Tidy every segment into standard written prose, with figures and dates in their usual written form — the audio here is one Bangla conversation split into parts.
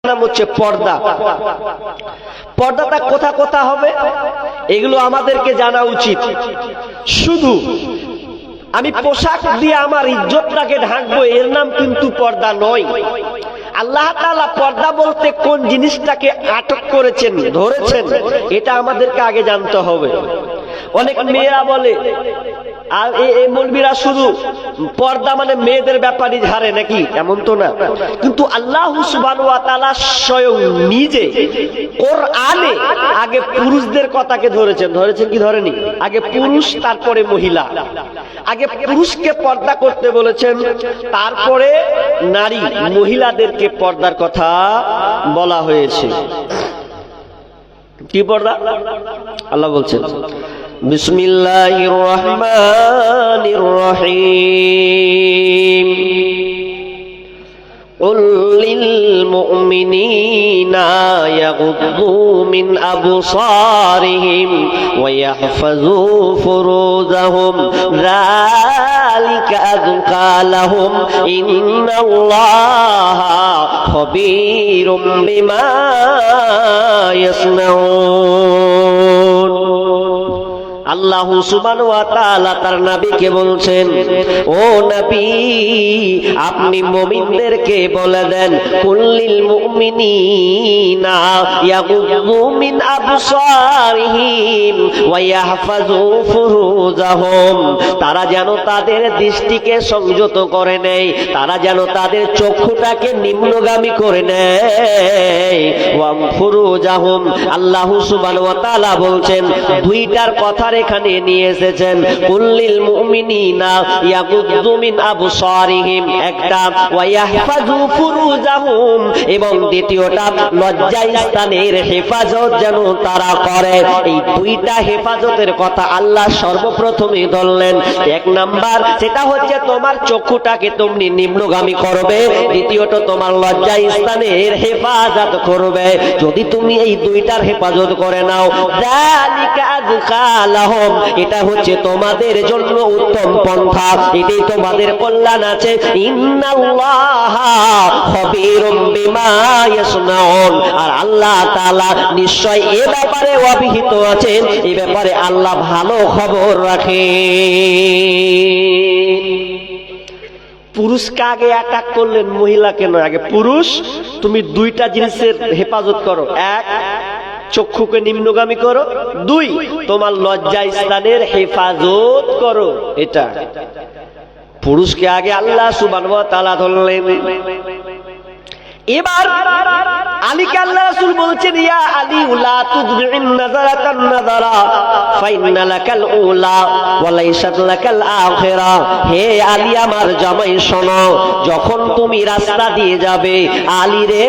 নাম হচ্ছে পর্দা। পর্দাটা কোথা কোথা হবে এগুলো আমাদেরকে জানা উচিত। শুধু আমি পোশাক দিয়ে আমার ইজ্জতটাকে ঢাকবো এর নাম কিন্তু পর্দা নয়। আল্লাহ তাআলা পর্দা বলতে কোন জিনিসটাকে আটক করেছেন, ধরেছেন, এটা আমাদেরকে আগে জানতে হবে। অনেক মেয়েরা বলে আর এই মৌলবীরা শুধু পর্দা মানে মেয়েদের ব্যাপারে ঝাড়ে নাকি, এমন তো না। কিন্তু আল্লাহ সুবহানাহু ওয়া তাআলা স্বয়ং নিজে কোরআনে আগে পুরুষদের কথাকে ধরেছেন। ধরেছেন কি ধরেনি? আগে পুরুষ তারপরে মহিলা। আগে পুরুষকে পর্দা করতে বলেছেন, তারপরে নারী মহিলাদেরকে পর্দার কথা বলা হয়েছে। কি পর্দা? আল্লাহ বলছেন বিসমিল্লাহির রহমানির রহিম قل للمؤمنين يغضوا من أبصارهم ويحفظوا فروجهم ذلك أزكى لهم إن الله خبير بما يصنعون। আল্লাহ সুবহানাহু ওয়া তাআলা তার নবীকে বলছেন, ও নবী আপনি মুমিনদেরকে বলে দেন, কুল্লিল মুমিনিনা ইয়াগুযু মিন আবসারিহিম ওয়া ইয়াহফাযু ফুরুজাহুম, তারা যেন তাদের দৃষ্টিকে সংযত করে নেয়, তারা যেন তাদের চক্ষুটাকে নিম্নগামী করে নেয়। ওয়া ফুরুজাহুম, আল্লাহ সুবহানাহু ওয়া তাআলা বলছেন দুইটার কথা এখানে নিয়ে এসেছেন। কুল্লিল মুমিনিনা ইয়াগুযু মিন আবসারিহিম একটা, ওয়া ইয়াহফাযু ফুরুজাহুম এবং দ্বিতীয়টা লজ্জা স্থানের হেফাজত যেন তারা করে। এই দুইটা হেফাজতের কথা আল্লাহ সর্বপ্রথমে ধরলেন। এক নাম্বার সেটা হচ্ছে তোমার চক্ষুটাকে তুমি নিম্নগামী করবে, দ্বিতীয়ত তোমার লজ্জা স্থানের হেফাজত করবে। যদি তুমি এই দুইটার হেফাজত করে নাও, যালিকা আযকা লাহুম, এটা হচ্ছে তোমাদের জন্য উত্তম পন্থা, এটাই তোমাদের কল্যাণ আছে। ইন্নাল্লাহা খাবীরুম বিমা ইয়াসনাউন, আর আল্লাহ তাআলা নিশ্চয় এ ব্যাপারে অবহিত আছেন, এই ব্যাপারে আল্লাহ ভালো খবর রাখেন। পুরুষকে আগে অ্যাটাক করলেন, মহিলাকে নয়। আগে পুরুষ তুমি দুইটা জিনিসের হেফাজত করো, এক চক্ষুকে নিম্নগামী করো, দুই তোমার লজ্জা স্থানের হেফাজত করো। এটা পুরুষকে আগে আল্লাহ সুবহানাহু ওয়া তাআলা ধরলেন। এবার আলীকে আল্লাহ রাসূল বলছেন, ইয়া আলী লা তুদবিন নাযারাতান নাযারা ফাইন্না লাকাল উলা ওয়া লাইসাত লাকাল আখিরা। হে আলী আমার জামাই শোনো, যখন তুমি রাস্তা দিয়ে যাবে, আলী রে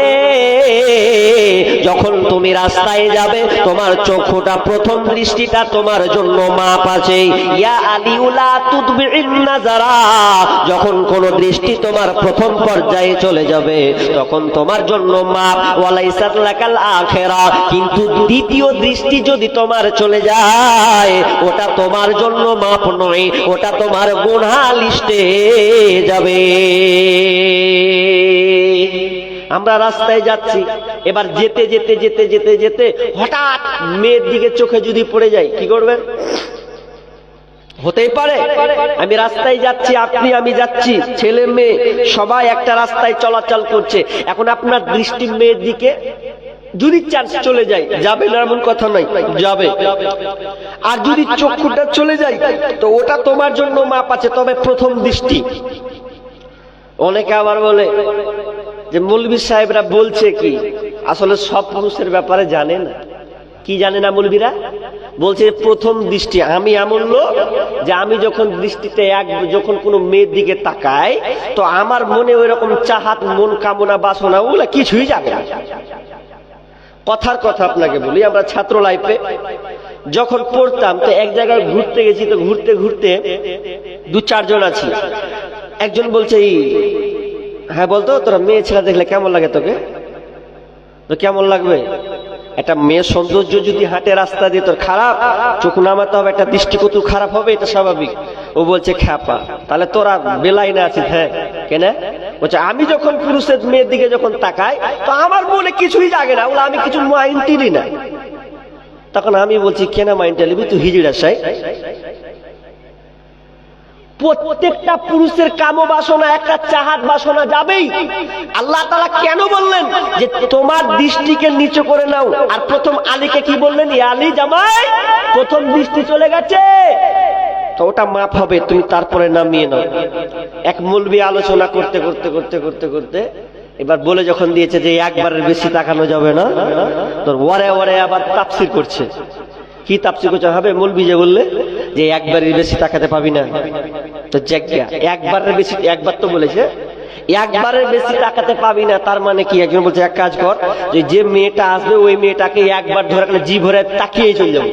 যখন তুমি রাস্তায় যাবে, তোমার চক্ষুটা প্রথম দৃষ্টিটা তোমার জন্য মাপ আছে। ইয়া আলী লা তুদবিন নাযারা, যখন কোন দৃষ্টি তোমার প্রথম পর্যায়ে চলে যাবে তখন তোমার জন্য মাপ, ওয়ালাইসাত লাকাল আখিরা, কিন্তু দ্বিতীয় দৃষ্টি যদি তোমার চলে যায় ওটা তোমার জন্য মাপ নয়, ওটা তোমার গুনাহ লিস্টে যাবে। আমরা রাস্তায় যাচ্ছি, এবার যেতে যেতে যেতে যেতে যেতে হঠাৎ মেয়ের দিকে চোখে যদি পড়ে যায়, কি করবেন? হতেই পারে আমি রাস্তায় যাচ্ছি, আপনি আমি যাচ্ছি, ছেলে মেয়ে সবাই একটা রাস্তায় চলাচল করছে, এখন আপনার দৃষ্টি মেয়ের দিকে যদি চান্স চলে যায়, যাবে না এমন কথা নাই, যাবে। আর যদি চক্ষুটা চলে যায় তো ওটা তোমার জন্য মাপ আছে, তবে প্রথম দৃষ্টি। অনেকে আবার বলে যে মৌলভী সাহেবরা বলছে কি, আসলে সব পুরুষের ব্যাপারে জানে না। কি জানে না মৌলভীরা? বলছে প্রথম দৃষ্টি। আমি এমন লোক যে আমি যখন দৃষ্টিতে যখন কোনো মেয়ের দিকে তাকাই তো আমার মনে ওই রকম চাহাত, মন কামনা, বাসনা ওগুলা কিছুই যাবে না। কথার কথা আপনাকে বলি, আমরা ছাত্র লাইফে যখন পড়তাম তো এক জায়গায় ঘুরতে গেছি, তো ঘুরতে ঘুরতে দু চারজন আছি, একজন বলছে, হ্যাঁ বলতো তোরা মেয়ে ছেলে দেখলে কেমন লাগে তোকে? তো কেমন লাগবে? একটা মেয়ের সৌন্দর্য যদি হাঁটে রাস্তা দিয়ে তোর খারাপ, চোখ নামাতে হবে, একটা দৃষ্টিকটু খারাপ হবে, এটা স্বাভাবিক। ও বলছে খ্যাপা, তাহলে তোরা বেলাইনে আছিস? হ্যাঁ। কেন? বলছে আমি যখন পুরুষের মেয়ের দিকে যখন তাকাই তো আমার মনে কিছুই জাগে না, বলে আমি কিছু মাইন্ড টিলি না। তখন আমি বলছি কেন মাইন্ড টেলিবি, তুই হিজড়া সাই। প্রত্যেকটা পুরুষের কাম বাসনা, একটা চাহাত বাসনা যাবেই। আল্লাহ তাআলা কেন বললেন যে তোমার দৃষ্টিকে নিচু করে নাও, আর প্রথম আলীকে কি বললেন? ইয়া আলী জামাই, প্রথম দৃষ্টি চলে গেছে তো ওটা মাপ হবে, তুমি তারপরে নামিয়ে নাও। এক মৌলবি আলোচনা করতে করতে করতে করতে করতে এবার বলে যখন দিয়েছে যে একবারের বেশি তাকানো যাবে না, তোর ওয়ারে ওয়ারে আবার তাফসীর করছে। কি তাফসীর করতে হবে? মৌলবি যে বললে যে একবারের বেশি তাকাতে পাবি না, তো জায়গা একবারের বেশি, একবার তো বলেছে একবারের বেশি তাকাতে পাবি না, তার মানে কি? একজন বলছে এক কাজ কর, যে মেয়েটা আসবে ওই মেয়েটাকে একবার ধরে রাখলে জি ভরে তাকিয়ে চলে যাবো,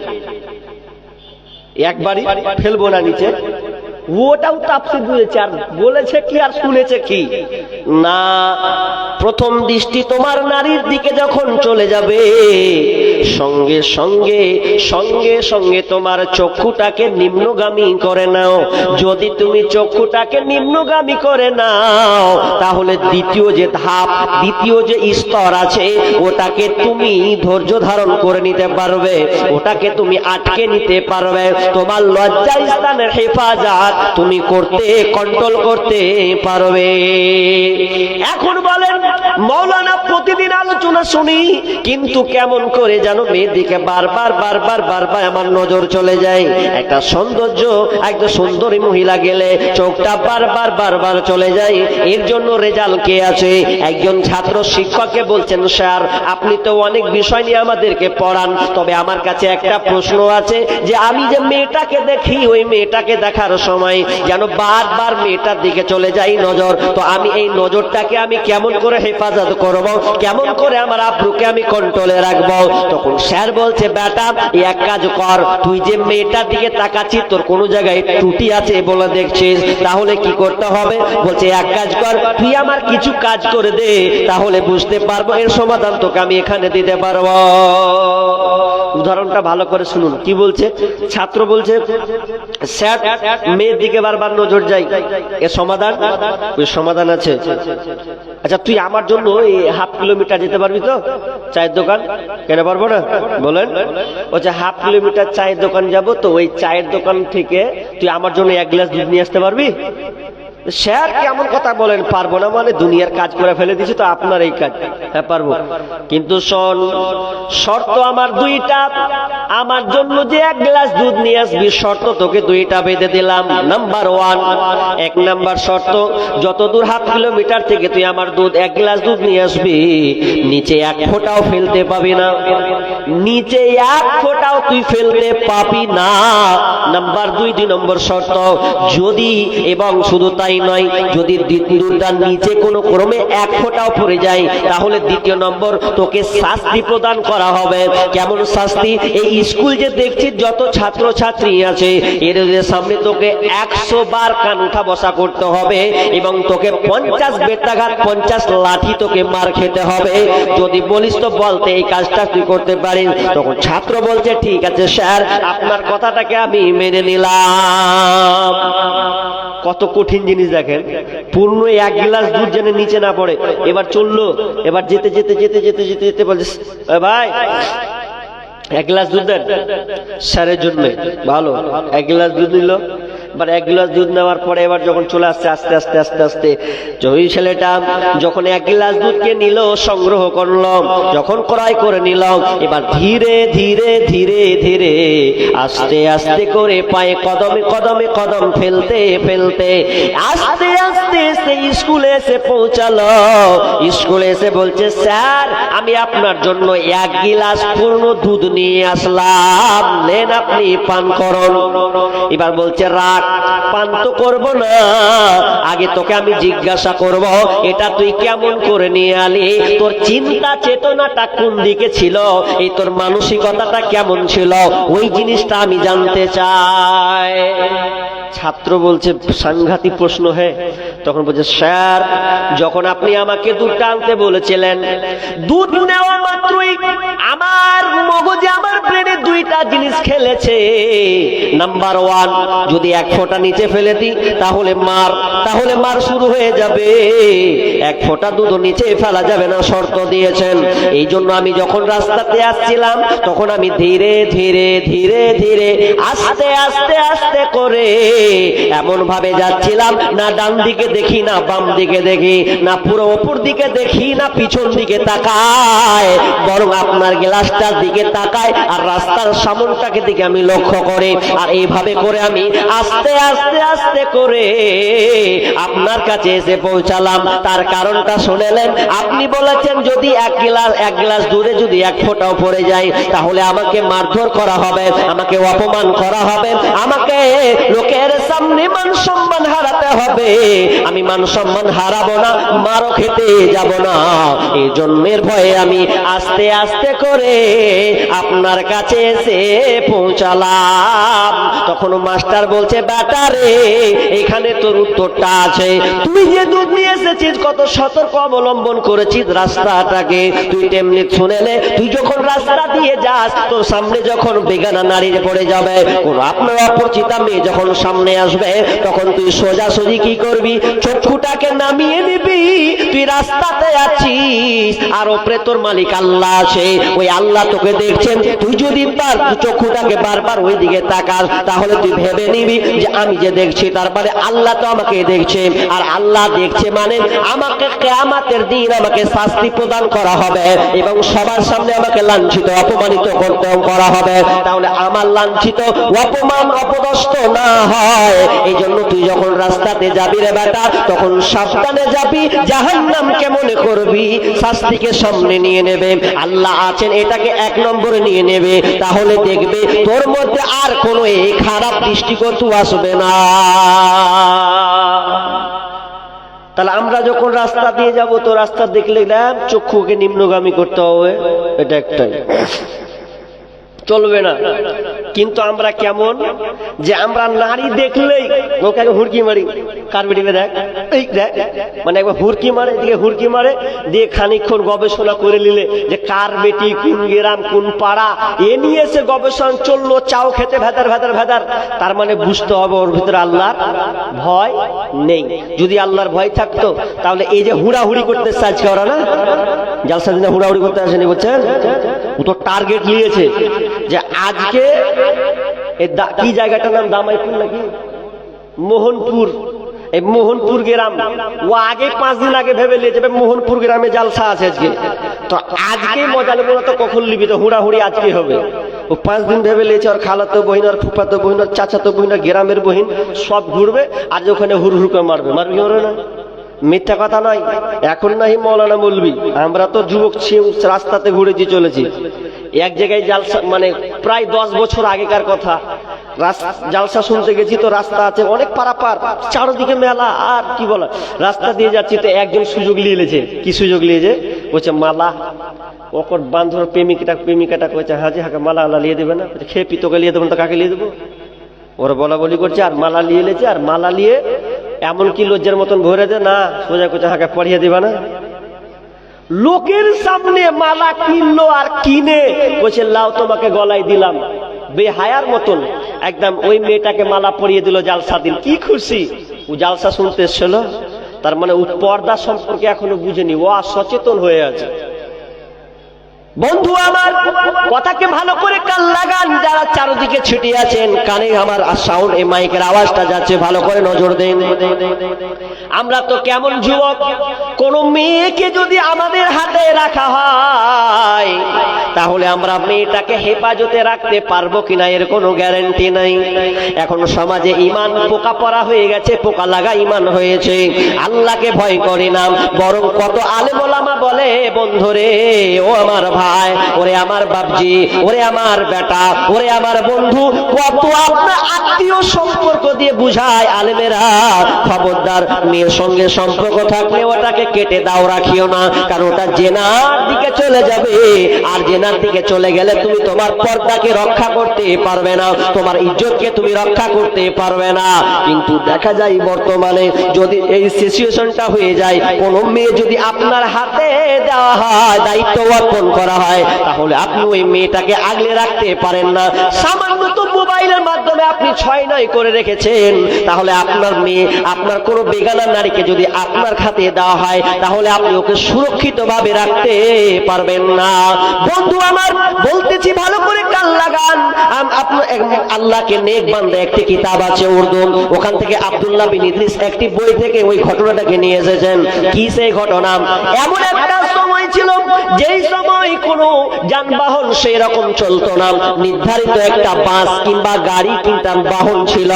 একবারই ফেলবো না নিচে। ওটাও তাফসীর বুঝেছে, আর বলেছে কি আর শুনেছে কি না। প্রথম দৃষ্টি তোমার নারীর দিকে যখন চলে যাবে, সঙ্গে সঙ্গে সঙ্গে সঙ্গে তোমার চক্ষুটাকে নিম্নগামী করে নাও। যদি তুমি চক্ষুটাকে নিম্নগামী করে নাও, তাহলে দ্বিতীয় যে ধাপ, দ্বিতীয় যে স্তর আছে, ওটাকে তুমি ধৈর্য ধারণ করে নিতে পারবে, ওটাকে তুমি আটকে নিতে পারবে। তোমার লজ্জা স্থানের হেফাজত তুমি করতে, কন্ট্রোল করতে পারবে। এখন বলেন মাওলানা প্রতিদিন আলোচনা শুনি, কিন্তু কেমন করে যেন মেয়ের দিকে বারবার বারবার বারবার আমার নজর চলে যায়। একটা সৌন্দর্য, একটা সুন্দরী মহিলা গেলে চোখটা বারবার বারবার চলে যায়। এর জন্য রেজাল্ট কে আছে? একজন ছাত্র শিক্ষককে বলছেন, স্যার আপনি তো অনেক বিষয় নিয়ে আমাদেরকে পড়ান, তবে আমার কাছে একটা প্রশ্ন আছে, যে আমি যে মেয়েটাকে দেখি, ওই মেয়েটাকে দেখার সময় যেন বারবার মেয়েটার দিকে চলে যাই নজর, তো আমি এই নজরটাকে আমি কেমন করে হেফাজত করব, কেমন করে আমার আব্রুকে আমি কন্ট্রোলে রাখবো? তখন স্যার বলছে, বেটা এক কাজ কর, তুই যে মেয়েটার দিকে তাকাচ্ছিস তোর কোনো জায়গায় ত্রুটি আছে বলে দেখছিস, তাহলে কি করতে হবে? বলছে এক কাজ কর, তুই আমার কিছু কাজ করে দে, তাহলে বুঝতে পারবো, এর সমাধান তোকে আমি এখানে দিতে পারবো। উদাহরণটা ভালো করে শুনুন কি বলছে। ছাত্র বলছে, স্যার মেয়ের দিকে বারবার নজর যাই, এর সমাধান? ওই সমাধান আছে। আচ্ছা তুই আমার জন্য এই হাফ কিলোমিটার যেতে পারবি তো চায়ের দোকান? কেন পারবো না বলেন? বলছে হাফ কিলোমিটার চায়ের দোকান যাব, তো ওই চায়ের দোকান থেকে তুই আমার জন্য এক গ্লাস দুধ নিয়ে আসতে পারবি? স্যার কেমন কথা বলেন, পারবো না মানে? দুনিয়ার কাজ করে ফেলে দিছি তো আপনার এই কাজ। হ্যাঁ পারবো, কিন্তু শোন শর্ত আমার দুইটা, আমার জন্য যে এক গ্লাস দুধ নিয়ে আসবি, শর্ত তোকে দুইটা বেঁধে দিলাম। নাম্বার ওয়ান, এক নাম্বার শর্ত, যত দূর হাফ কিলোমিটার থেকে তুই আমার দুধ এক গ্লাস দুধ নিয়ে আসবি, নিচে এক ফোঁটাও ফেলতে পাবি না, নিচে এক ফোঁটাও তুই ফেলতে পাবি না। নাম্বার দুই, 2 নম্বর শর্ত, যদি এবং শুধু তাই নয়, যদি দুধটা নিচে কোনো ক্রমে এক ফোঁটাও পড়ে যায়, তাহলে দ্বিতীয় নম্বর তোকে শাস্তি প্রদান করা হবে। কেমন শাস্তি? এই স্কুল যে দেখছিস যত ছাত্র ছাত্রী আছে, এর সামনে তোকে 100 বার কান উঠা বসা করতে হবে, এবং তোকে 50 বেত্রাঘাত 50 লাঠি তোকে মার খেতে হবে। যদি বলিস তো বলতে এই কাজটা তুই করতে পারিস। তখন ছাত্র বলছে, ঠিক আছে স্যার, আপনার কথাটাকে আমি মেনে নিলাম। কত কঠিন জিনিস দেখেন, পূর্ণ এক গ্লাস দুধ যেন নিচে না পড়ে। এবার চললো, এবার যেতে যেতে যেতে যেতে যেতে যেতে বলছে, ভাই এক গ্লাস দুধ দেন স্যারের জন্য। ভালো, এক গ্লাস দুধ নিল। এবার এক গ্লাস দুধ নেওয়ার পরে এবার যখন চলে আসছে আস্তে আস্তে আস্তে আস্তে, ওই ছেলেটা যখন এক গ্লাস দুধকে নিল, সংগ্রহ করলো, যখন ক্রয় করে নিল, এবার ধীরে ধীরে ধীরে ধীরে আস্তে আস্তে করে পায়ে কদমে কদমে কদম ফেলতে ফেলতে আস্তে আস্তে সেই স্কুলে এসে পৌঁছালো। স্কুলে এসে বলছে, স্যার আমি আপনার জন্য এক গিলাস পূর্ণ দুধ নিয়ে আসলাম, নেন আপনি পান করুন। এবার বলছে, রাখ, পান তো করবো না, আগে তোকে আমি জিজ্ঞাসা করব, এটা তুই কেমন করে নিয়ে আলি? তোর চিন্তা চেতনাটা কোন দিকে ছিল? এই তোর মানসিকতাটা কেমন ছিল? ওই জিনিসটা আমি জানতে চাই। ছাত্র বলছে সাংঘাতিক প্রশ্ন। হ্যাঁ, তখন বলছে স্যার, যখন আপনি আমাকে দুধটা আনতে বলেছিলেন, দুধ নেওয়া মাত্রই আমার মগজে, আমার ব্রেনে দুইটা জিনিস খেলেছে। নাম্বার ওয়ান, যদি এক ফোঁটা নিচে ফেলে দিই তাহলে মার শুরু হয়ে যাবে। এক ফোঁটা দুধ নিচে ফেলা যাবে না, শর্ত দিয়েছেন। এই জন্য আমি যখন রাস্তাতে আসছিলাম তখন আমি ধীরে ধীরে ধীরে ধীরে আস্তে আস্তে আস্তে করে এমন ভাবে যাচ্ছিলাম, না ডান দিকে দেখি, না বাম দিকে দেখি, না পুরো ওপর দিকে দেখি, না পিছন দিকে তাকায়, বরং আপনার গ্লাসটার দিকে তাকায় আর রাস্তার সামনটাকে দিকে আমি লক্ষ্য করে, আর এইভাবে করে আমি আস্তে আস্তে আস্তে করে আপনার কাছে এসে পৌঁছালাম। তার কারণটা শুনেলেন? আপনি বলেছেন যদি এক গ্লাস দূরে যদি এক ফোঁটাও পড়ে যায় তাহলে আমাকে মারধর করা হবে, আমাকে অপমান করা হবে, আমাকে লোকের সামনে মান সম্মান হারাতে হবে। আমি মান সম্মান হারাবো না, মারও খেতে যাব না। এই জন্মের ভয়ে আমি আস্তে আস্তে করে আপনার কাছে এসে পৌঁছালাম। তখন মাস্টার বলছে, বেটা রে, এখানে তোর উত্তরটা আছে। তুই যে দুধ নিয়ে এসেছিস, কত সতর্ক অবলম্বন করেছিস রাস্তাটাকে, তুই তেমনি শুনেলে তুই যখন রাস্তা দিয়ে যাস, তোর সামনে যখন বেগানা নারী পড়ে যাবে, কোন আপনার অপরিচিতা মেয়ে যখন সামনে আসবে, তখন তুই সোজাসুজি কি করবি? চক্ষুটাকে নামিয়ে নিবি। তুই রাস্তাতে আছিস আর ওপরে তোর মালিক আল্লাহ আছে, ওই আল্লাহ তোকে দেখছেন। তুই যদি তার চক্ষুটাকে বারবার ওই দিকে তাকাস, তাহলে তুই ভেবে নিবি যে আমি যে দেখছি তারপরে আল্লাহ তো আমাকে দেখছে, আর আল্লাহ দেখছে মানে আমাকে কিয়ামতের দিন আমাকে শাস্তি প্রদান করা হবে এবং সবার সামনে আমাকে লাঞ্ছিত অপমানিত করতে করা হবে। তাহলে আমার লাঞ্ছিত অপমান অপদস্থ না হয়, এই জন্য তুই যখন রাস্তাতে যাবি রে বেটা, তখন সাবধানে যাবি। জাহান্নামকে মনে করবি শাস্তিকে সামনে নিয়ে নেবে, আল্লাহ আছেন এটাকে এক নম্বরে নিয়ে নেবে। তাহলে দেখবে তোর মধ্যে আর কোনো এই খারাপ দৃষ্টিকোণ আসবে না। তাহলে আমরা যখন রাস্তা দিয়ে যাব, তো রাস্তা দেখলে চক্ষুকে নিম্নগামী করতে হবে, এটা একটাই, চলবে না। কিন্তু আমরা কেমন যে আমরা নারী দেখলেই ওকে হুড়কি মারি, কার বেটিকে দেখ, এই দেখ, মানে একবার হুড়কি মারে, এদিকে হুড়কি মারে, দিয়ে খানিকক্ষণ গবেষণা করে নিলে যে কার বেটি, কোন গ্রাম, কোন পাড়া, এ নিয়ে এসে গবেষণা চললো, চাও খেতে ভেদার ভেদার ভেদার। তার মানে বুঝতে হবে ওর ভিতরে আল্লাহর ভয় নেই। যদি আল্লাহর ভয় থাকতো তাহলে এই যে হুড়াহুড়ি করতে এসছে আজকে ওরা, না জালসা দিনে হুড়াহুড়ি করতে আসেনি, বলছেন ও তো টার্গেট নিয়েছে যে আজকে কি জায়গাটার নাম দামাইপুর নাকি মোহনপুর, এই মোহনপুর গ্রাম, ও আগে 5 দিন আগে ভেবে নিয়েছে মোহনপুর গ্রামে জালসা আছে আজকে, তো আজকে মজা নেবো না তো কখন নিবি, তো হুড়াহুড়ি আজকে হবে। ও 5 দিন ভেবে নিয়েছে আর খালাতো বহিন আর ফুফাতো বহিন আর চাচাতো বহিন আর গ্রামের বহিন সব ঘুরবে, আর ওখানে হুড় হুড় করে মারবে না। মিথ্যা কথা নয়। এখন নাহি মৌলানা বলবি, আমরা তো যুবক রাস্তাতে ঘুরেছি চলেছি। এক জায়গায় জালসা, মানে প্রায় 10 বছর আগেকার কথা, জালসা শুনতে গেছি, তো রাস্তা আছে অনেক পারাপার, চারদিকে মেলা, আর কি বলা, রাস্তা দিয়ে যাচ্ছি, তো একজন সুযোগ নিয়েছে। কি সুযোগ নিয়েছে? বলছে মালা, ওকর বান্ধব প্রেমিকাটা কয়েছে, হাজি হাকে মালা আলা লিয়ে দেবে না, খেয়ে পিতকে লিয়ে দেবেন, তো কাকে লিয়ে দেবো? ওরা বলা বলি করছে, আর মালা লিয়ে এলেছে, আর মালা নিয়ে এমন কি লজ্জার মতন ভরে দে না, সোজা করছে হাঁকে পড়িয়ে দিবা না। লোকের সামনে মালা কিনলো আর কিনে বলছে লাও তোমাকে গলায় দিলাম, বেহায়ার মতন একদম ওই মেয়েটাকে মালা পরিয়ে দিল জালসা দিন। কি খুশি, ও জালসা শুনতে এসছিল, তার মানে ও পর্দা সম্পর্কে এখনো বুঝেনি, ও সচেতন হয়ে আছে। বন্ধু আমার কথাকে ভালো করে কান লাগান, যারা চারদিকে ছিটিয়ে আছেন, কানে আমার সাউন্ড, এই মাইকের আওয়াজটা যাচ্ছে, ভালো করে নজর দেন। আমরা তো কেমন যুবক, কোন মেয়েকে যদি আমাদের হাতে রাখা হয় তাহলে আমরা মেয়েটাকে হেফাজতে রাখতে পারবো কিনা এর কোনো গ্যারান্টি নাই। এখন সমাজে ইমান পোকা পড়া হয়ে গেছে, পোকা লাগা ইমান হয়েছে। আল্লাহকে ভয় করি না, বরং কত আলেম ওলামা বলে, বন্ধুরে, ও আমার ভাই, ওরে আমার বাপজি, ওরে আমার বেটা, ওরে আমার বন্ধু, কত আপনার আত্মীয় সম্পর্ক দিয়ে বুঝায় আলেমেরা, খবরদার মেয়ের সঙ্গে সম্পর্ক থাকলে ওটাকে কেটে দাও, রাখিও না, কারণ ওটা জেনার দিকে চলে যাবে, আর জেনার থেকে চলে গেলে তুমি তোমার পর্দাকে রক্ষা করতে পারবে না, তোমার ইজ্জতকে তুমি রক্ষা করতে পারবে না। কিন্তু দেখা যায় বর্তমানে যদি এই সিচুয়েশনটা হয়ে যায়, কোন মেয়ে যদি আপনার হাতে দেওয়া হয়, দায়িত্ব অর্পণ করা হয়, তাহলে আপনি ওই মেয়েটাকে আগলে রাখতে পারেন না। সামান্য তো মোবাইলের মাধ্যমে আপনি 6-9 করে রেখেছেন, তাহলে আপনার মেয়ে, আপনার কোনো বেগানা নারীকে যদি আপনার হাতে দেওয়া হয়, তাহলে আপনি ওকে সুরক্ষিত ভাবে রাখতে পারবেন না। বন্ধু আমার বলতেছি, ভালো করে কান লাগান। আপনার আল্লাহকে নেক বান্দা একটি কিতাব আছে উর্দু, ওখান থেকে আব্দুল্লাহ বিন ইদ্রিস একটি বই থেকে ওই ঘটনাটাকে নিয়ে এসেছেন। কি সেই ঘটনা? এমন একটা সময় ছিল যেই সময় কোনো যানবাহন সেই রকম চলতো না, নির্ধারিত একটা বাস কিংবা গাড়ি কিংবা বাহন ছিল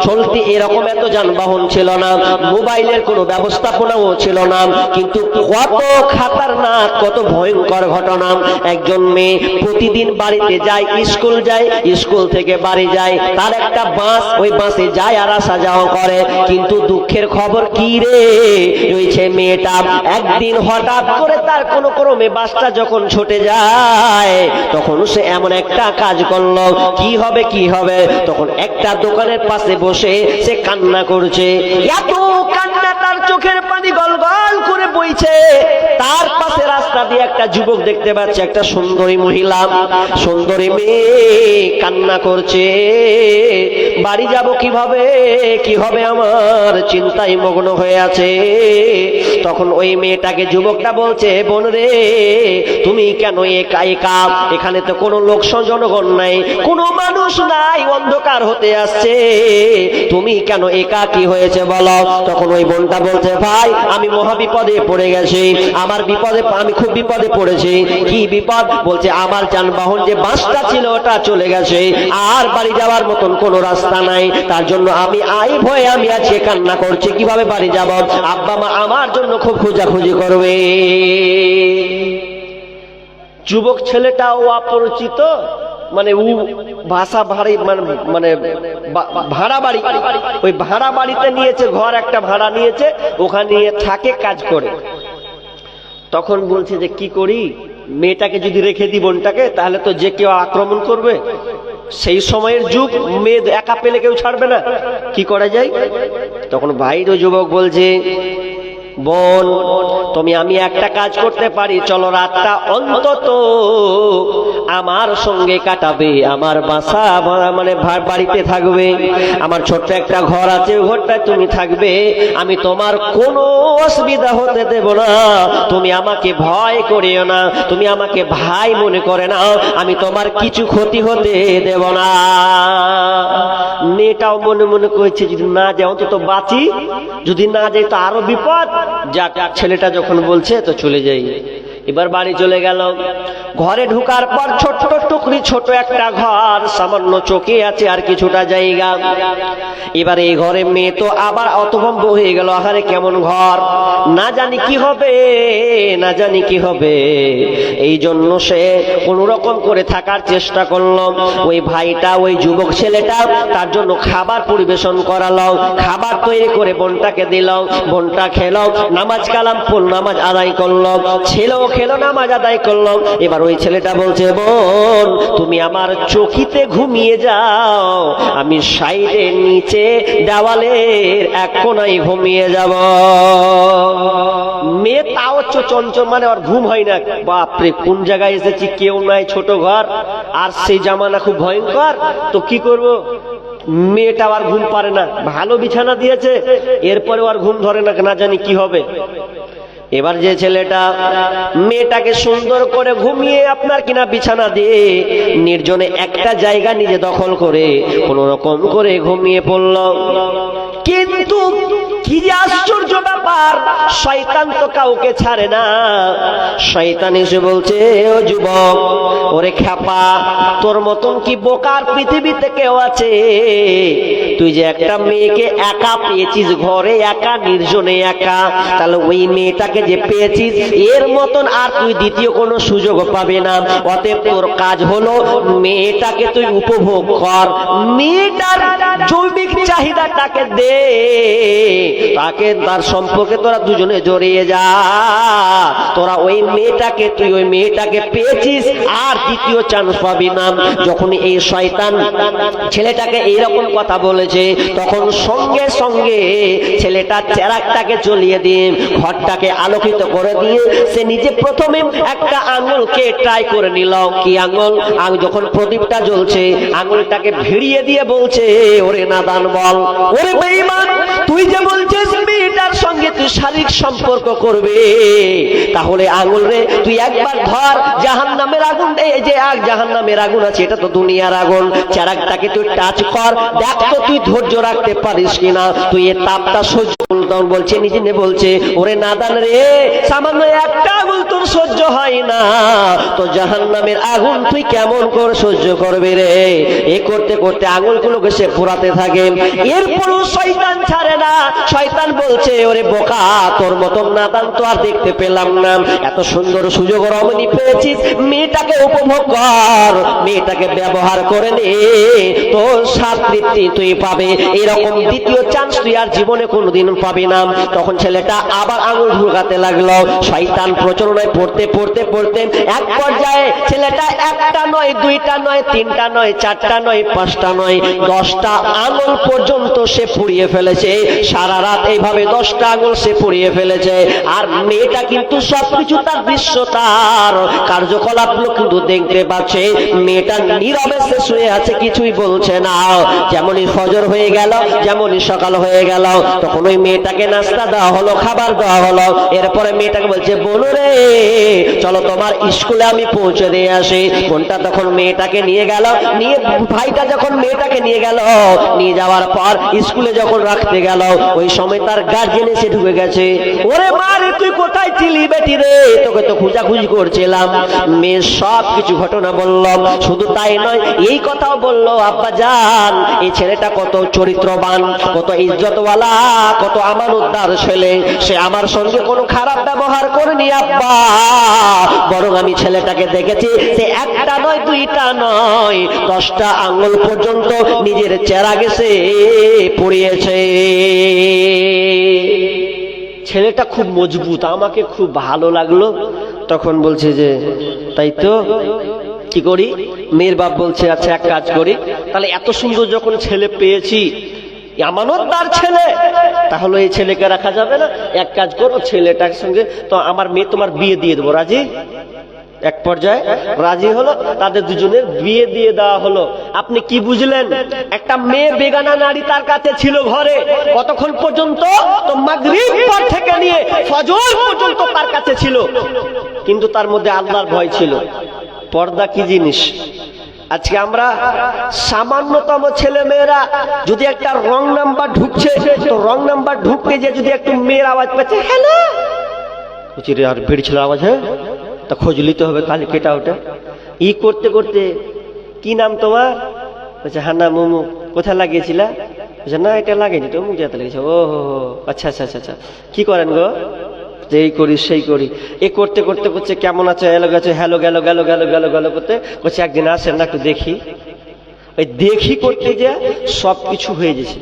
চলতি, এরকম এত যানবাহন ছিল না, মোবাইলের কোনো ব্যবস্থাপনাও ছিল না। কিন্তু কত খাতারনাক, কত ভয়ঙ্কর ঘটনা। একজন মেয়ে প্রতিদিন বাড়িতে যায়, স্কুল যায়, স্কুল থেকে বাড়ি যায়, তার একটা বাস, ওই বাসে যায় আর আসা যাওয়া করে। কিন্তু দুঃখের খবর কি রে, রয়েছে মেয়েটা একদিন হঠাৎ করে তার কোনো ক্রমে বাসটা যখন ছুটে যায়, তখন সে এমন একটা কাজ করলো, কি হবে কি হবে, তখন একটা দোকানের পাশে বসে সে কান্না করছে। এত কান্না, তার চোখের পানি গল গল করে বইছে। তার পাশে রাস্তা দিয়ে একটা যুবক দেখতে পাচ্ছে, একটা সুন্দরী মহিলা, সুন্দরী মেয়ে কান্না করছে। বাড়ি যাব কিভাবে, কি হবে আমার, চিন্তায় মগ্ন হয়ে আছে। তখন ওই মেয়েটাকে যুবকটা বলছে, বোন রে, তুমি কেন একা একা, এখানে তো কোনো লোক জনগণ নাই, কোনো মানুষ নাই, অন্ধকার হতে আসছে, তুমি কেন একা, কি হয়েছে বলো? তখন ওই বোনটা বলছে, ভাই আমি মহা বিপদে পড়ে গেছি, আমার বিপদে, আমি খুব বিপদে পড়েছি। কি বিপদ? বলছে আমার যানবাহন যে বাসটা ছিল ওটা চলে গেছে, আর বাড়ি যাওয়ার মতন কোনো রাস্তা নাই, তার জন্য আমি ভয়ে আমি আজকে কান্না করছি, কিভাবে বাড়ি যাব, আব্বা মা আমার জন্য খুব খোঁজাখুঁজি করবে। যুবক ছেলেটাও অপরিচিত, মানে ভাষা ভারী, মানে ভাড়া বাড়ি, ওই ভাড়া বাড়িতে নিয়েছে, ঘর একটা ভাড়া নিয়েছে, ওখানে থাকে, কাজ করে। তখন বলছে যে কি করি, মেয়েটাকে যদি রেখে দিই বোনটাকে, তাহলে তো যে কেউ আক্রমণ করবে। সেই সময়ের যুগ, মেয়ে একা পেলে কেউ ছাড়বে না, কি করা যায়? তখন ভাইর যুবক বলছে, বোন তুমি, আমি একটা কাজ করতে পারি, চলো রাতটা অন্তত আমার সঙ্গে কাটাবে, আমার বাসা মানে বাড়িতে থাকবে, আমার ছোট্ট একটা ঘর আছে, ঘরটায় তুমি থাকবে, আমি তোমার কোনো অসুবিধা হতে দেব না, তুমি আমাকে ভয় করিও না, তুমি আমাকে ভাই মনে করে না, আমি তোমার কিছু ক্ষতি হতে দেব না। মেয়েটাও মনে মনে করেছে, যদি না যাই অন্তত বাঁচি, যদি না যাই তো আরো বিপদ। যাক, ছেলেটা যখন বলছে তো চলে যাই। এবার বাড়ি চলে গেল। ঘরে ঢোকার পর ছোট্ট টুকরি, ছোট একটা ঘর, সামান্য চোখে আছে আর কিছুটা জায়গা। এবার এই ঘরে মেয়ে তো আবার অতভম্ব হয়ে গেল, আহারে কেমন ঘর, না জানি কি হবে, না জানি কি হবে। এই জন্য সে কোন রকম করে থাকার চেষ্টা করলো। ওই ভাইটা, ওই যুবক ছেলেটা তার জন্য খাবার পরিবেশন করালো, খাবার তৈরি করে বোনটাকে দিল, বোনটা খেলো, নামাজ কালাম পড়ল, নামাজ আদায় করলো, ছেলেও খেলো, নামাজ আদায় করলো। এবার ওই ছেলেটা বলছে, বোন তুমি আমার চৌকিতে ঘুমিয়ে যাও, আমি সাইডে নিচে দেওয়ালের এক কোনায় ঘুমিয়ে যাব। মেয়ে তাও চঞ্চল, মানে ওর ঘুম হয় না, বাপরে কোন জায়গায় এসেছি, কেউ নাই, ছোট ঘর, আর সেই জামানা খুব ভয়ঙ্কর, তো কি করব। মেয়েটা আর ঘুম পারে না, ভালো বিছানা দিয়েছে, এরপরে আর ঘুম ধরে না, না জানি কি হবে। এবার যে ছেলেটা মেয়েটাকে সুন্দর করে ঘুমিয়ে আপনার কিনা বিছানা দিয়ে নির্জনে একটা জায়গা নিজে দখল করে কোন রকম করে ঘুমিয়ে পড়ল। কিন্তু কি যে আশ্চর্য ব্যাপার, শয়তান তো কাউকে ছাড়ে না। শয়তান এসে বলছে, ও যুবক, ওরে খ্যাপা, তোর মতন কি বোকার পৃথিবীতে কেউ আছে? তুই যে একটা মেয়েকে একা পেয়েছিস, ঘরে একা, নির্জনে একা, তাহলে ওই মেয়েটাকে যে পেয়েছিস, এর মতন আর তুই দ্বিতীয় কোনো সুযোগ পাবে না। অতএব তোর কাজ হলো মেয়েটাকে তুই উপভোগ কর, মেয়েটার জৈবিক চাহিদাটাকে দে, তাকে তার সম্পর্কে তোরা দুজনে জড়িয়ে যা। তোরা ওই মেয়েটাকে, তুই ওই মেয়েটাকে পেয়েছিস, আর দ্বিতীয় চান্স পাবি না। যখন এই শয়তান ছেলেটাকে এইরকম কথা বলেছে, তখন সঙ্গে সঙ্গে ছেলেটা চেরাগটাকে জ্বলিয়ে দিয়ে ঘরটাকে আলোকিত করে দিয়ে সে নিজে প্রথমে একটা আঙুলকে ট্রাই করে নিল। কি আঙুল? যখন প্রদীপটা জ্বলছে আঙুলটাকে ভিড়িয়ে দিয়ে বলছে, ওরে নাদান বল, ওরে বেঈমান, তুই যে বলছিস মেয়েটার সঙ্গে তুই শারীরিক সম্পর্ক করবে, তাহলে আঙুল রে তুই একবার ধর, জাহান্নামের আগুন, এই যে জাহান্নামের আগুন আছে, এটা তো দুনিয়ার আগুন, চেরাগটাকে তুই টাচ কর, দেখ তো তুই ধৈর্য রাখতে পারিস কিনা, তুই এর তাপটা সহ্য। বলছে নিজে বলছে, ওরে নাদান রে, সামান্য একটা আঙুল তোর সহ্য হয় না, তো জাহান্নামের আগুন তুই কেমন করে সহ্য করবি রে? এ করতে করতে আঙুলগুলোকে সে পোড়াতে থাকে। এরপরও শয়তান ছাড়ে না। শয়তান বলছে, ওরে বোকা, তোর মতন নাদান তো আর দেখতে পেলাম না, এত সুন্দর সুযোগ রমণী পেয়েছিস, মেয়েটাকে উপভোগ কর, মেয়েটাকে ব্যবহার করে নে, তোর স্বাদ তৃপ্তি তুই পাবে, এরকম দ্বিতীয় চান্স তুই আর জীবনে কোনোদিন পাবি না। তখন ছেলেটা আবার আঙুল ঢুকাতে লাগলো। শয়তান প্রচলনায় পড়তে পড়তে পড়তে এক পর্যায়ে ছেলেটা একটা নয়, দুইটা নয়, তিনটা নয়, চারটা নয়, পাঁচটা নয়, 10টা আঙুল পর্যন্ত সে পুড়িয়ে ফেলেছে। সারা রাত এইভাবে 10টা আঙুল সে পুড়িয়ে ফেলেছে। আর মেয়েটা কিন্তু সবকিছু তার দৃশ্য, তার কার্যকলাপগুলো কিন্তু দেখতে পাচ্ছে। মেয়েটা নীরবে সে শুয়ে আছে, কিছুই বলছে না। যেমনই ফজর হয়ে গেল, যেমনই সকাল হয়ে গেল, তখন ওই মেয়েটাকে নাস্তা দেওয়া হলো, খাবার দেওয়া হলো। এরপরে মেয়েটাকে বলছে, বলো রে, চলো তোমার স্কুলে আমি পৌঁছে দিয়ে আসি। বোনটা তখন মেয়েটাকে নিয়ে গেল, নিয়ে ভাইটা যখন মেয়েটাকে নিয়ে গেল, নিয়ে যাওয়ার পর স্কুলে যখন রাখতে গেল, ওই সময় তার গার্জেন এসে ঢুকে গেছে। ওরে মা রে, তুই কোথায় ছিলি বেটি রে? তোকে তো খোঁজাখুঁজি করছিলাম। মেয়ে সব কিছু ঘটনা বলল। শুধু তাই নয়, এই কথাও বলল, আব্বা জান, এই ছেলেটা কত চরিত্রবান, কত ইজ্জতওয়ালা, কত আমানতদার ছেলে, সে আমার সঙ্গে কোনো খারাপ ব্যবহার করেনি আব্বা, বরং আমি ছেলেটাকে দেখেছি, সে একটা নয়, দুইটা নয়, 10টা আঙ্গুল পর্যন্ত নিজের চেরাগে সে পুড়িয়েছে। ছেলেটা খুব মজবুত, আমাকে খুব ভালো লাগলো। তখন বলছে যে, তাই তো, কি করি? মেয়ের বাপ বলছে, আচ্ছা এক কাজ করি, তাহলে এত সুন্দর যখন ছেলে পেয়েছি, আমানতদার ছেলে, তাহলে এই ছেলেকে রাখা যাবে না, এক কাজ করো, ছেলেটার সঙ্গে তো আমার মেয়ে তোমার বিয়ে দিয়ে দেবো, রাজি? এক পর্যায়ে রাজি হলো, তাদের দুজনের বিয়ে দিয়ে দেওয়া হলো। আপনি কি বুঝলেন? একটা মেয়ে বেগানা নারী তার কাছে ছিল ঘরে, কতক্ষণ পর্যন্ত? তো মাগরিব পর থেকে নিয়ে ফজর পর্যন্ত তার কাছে ছিল, কিন্তু তার মধ্যে আল্লাহর ভয় ছিল। পর্দা কি জিনিস? আজকে আমরা সামান্যতম ছেলে মেয়েরা যদি একটা রং নাম্বার ঢুকছে, তো রং নাম্বার ঢুকতে যে যদি একটু মেয়ের আওয়াজ পাচ্ছে, হ্যালো, আর বেড়ি ছিল আওয়াজ, হ্যাঁ, তা খোঁজ নিতে হবে, কালি কেটা ওটা। ই করতে করতে, কি নাম তোমার? বলছে, হান্না মোমো। কোথায় লাগিয়েছিলা? বলছে, না এটা লাগেনি, তো মুখ যেতে লেগেছে। ও হো, আচ্ছা আচ্ছা আচ্ছা, কি করেন গো? এই করি সেই করি। এ করতে করতে করছে, কেমন আছে? এলো গেছে, হ্যালো, গেল গেল গেল গেল গেল করতে করছে, একদিন আসেন না একটু দেখি। ওই দেখি করতে যে সবকিছু হয়ে গেছে।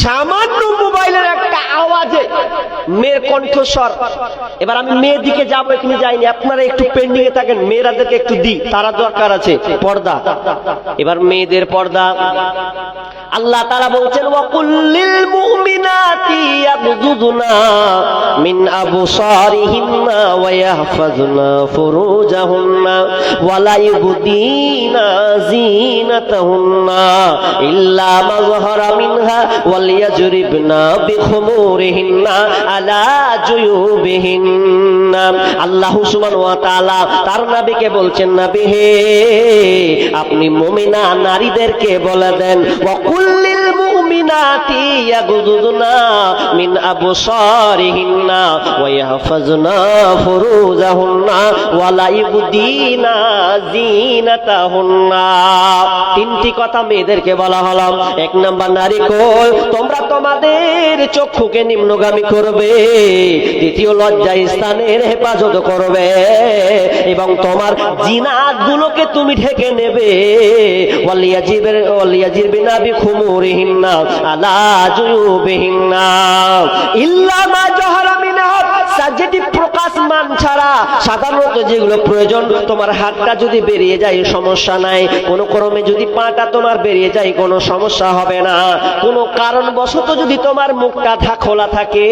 সামান্য মোবাইলের একটা আওয়াজে মেয়ের কণ্ঠস্বর। এবার আমি মেয়ের দিকে যাবো, এখানে যাইনি, আপনারা একটু পেন্ডিং এ থাকেন, মেয়েরাদেরকে একটু দিই, তারা দরকার আছে পর্দা। এবার মেয়েদের পর্দা আল্লাহ তাআলা বলছেন, ওয়াকুল্লিল মুমিনাতি ইয়াগযুদনা মিন আবসারিহিন্না ওয়া ইয়াহফাযনা ফুরুজাহুন্না ওয়া লা ইউবদিনা যিনাতাহুন্না ইল্লা মা যাহারা মিনহা ওয়াল ইয়াজরিবনা বিখুমুরিহিন্না আলা জুয়ুবিহিন্না। আল্লাহ সুবহানাহু ওয়া তাআলা তার নবীকে বলছেন, নবী হে, আপনি মুমিনা নারীদেরকে বলে দেন, ওয়াকুল্লিল মুমিনাতি ইয়াগযুদনা মিন আবসারিহিন্না ওয়া ইয়াহফাযনা ফুরুজাহুন্না ওয়া লা ইউবদিনা যিনাতাহুন্না। তিনটি কথা মেয়েদেরকে বলা হলো। এক নাম্বার, নারী কই, তোমরা তোমাদের চক্ষুকে নিম্নগামী করবে। দ্বিতীয়, লজ্জা স্থানের হেফাজত করবে। এবং তোমার জিনাতগুলোকে তুমি ঢেকে নেবে। ওয়ালিয়াজির বিনাবি খুমুরিহিন্না আলা জুয়ুবিহিন্না ইল্লা মা জাহারা মিনহা, যেটি প্রকাশমান ছাড়া সাধারণত যেগুলো প্রয়োজন। তোমার হাতটা যদি বেরিয়ে যায় সমস্যা নাই, কোনো ক্রমে যদি পাটা তোমার বেরিয়ে যায় কোনো সমস্যা হবে না, কোনো কারণবশত যদি তোমার মুখটা খোলা থাকে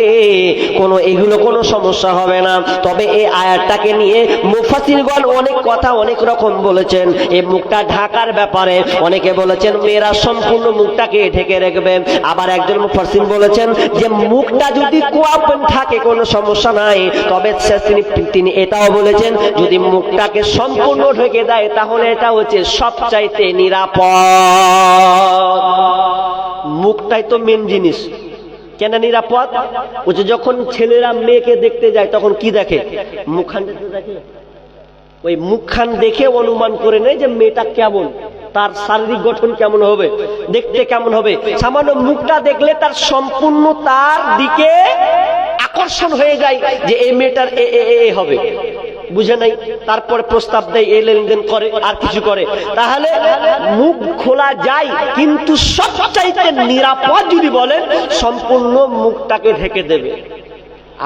এগুলো কোনো সমস্যা হবে না। তবে এই আয়াতটাকে নিয়ে মুফাসসিরগণ অনেক কথা অনেক রকম বলেছেন। এই মুখটা ঢাকার ব্যাপারে অনেকে বলেছেন মেয়েরা সম্পূর্ণ মুখটাকে ঢেকে রাখবে, আবার একজন মুফাসসির বলেছেন যে মুখটা যদি ওপেন থাকে কোনো সমস্যা নাই। তবে তিনি এটাও বলেছেন যদি মুখটাকে সম্পূর্ণ ঢেকে দেয় তাহলে এটা হচ্ছে সবচাইতে নিরাপদ। মুখটাই তো মেন জিনিস। কেন নিরাপদ? বলছে যখন ছেলেরা মেয়েকে দেখতে যায় তখন কি দেখে? মুখখান দেখে। ওই মুখখান দেখে অনুমান করে নেয় যে মেয়েটা কেমন, তার শারীরিক গঠন কেমন হবে, দেখতে কেমন হবে। সামান্য মুখটা দেখলে তার সম্পূর্ণ তার দিকে আকর্ষণ হয়ে যায় যে এই মেয়েটার এ হবে, বুঝে নাই। তারপরে প্রস্তাব দেয়, এ লেনদেন করে, আর কিছু করে। তাহলে মুখ খোলা যায়, কিন্তু সবচাইতে নিরাপদ যদি বলেন সম্পূর্ণ মুখটাকে ঢেকে দেবে।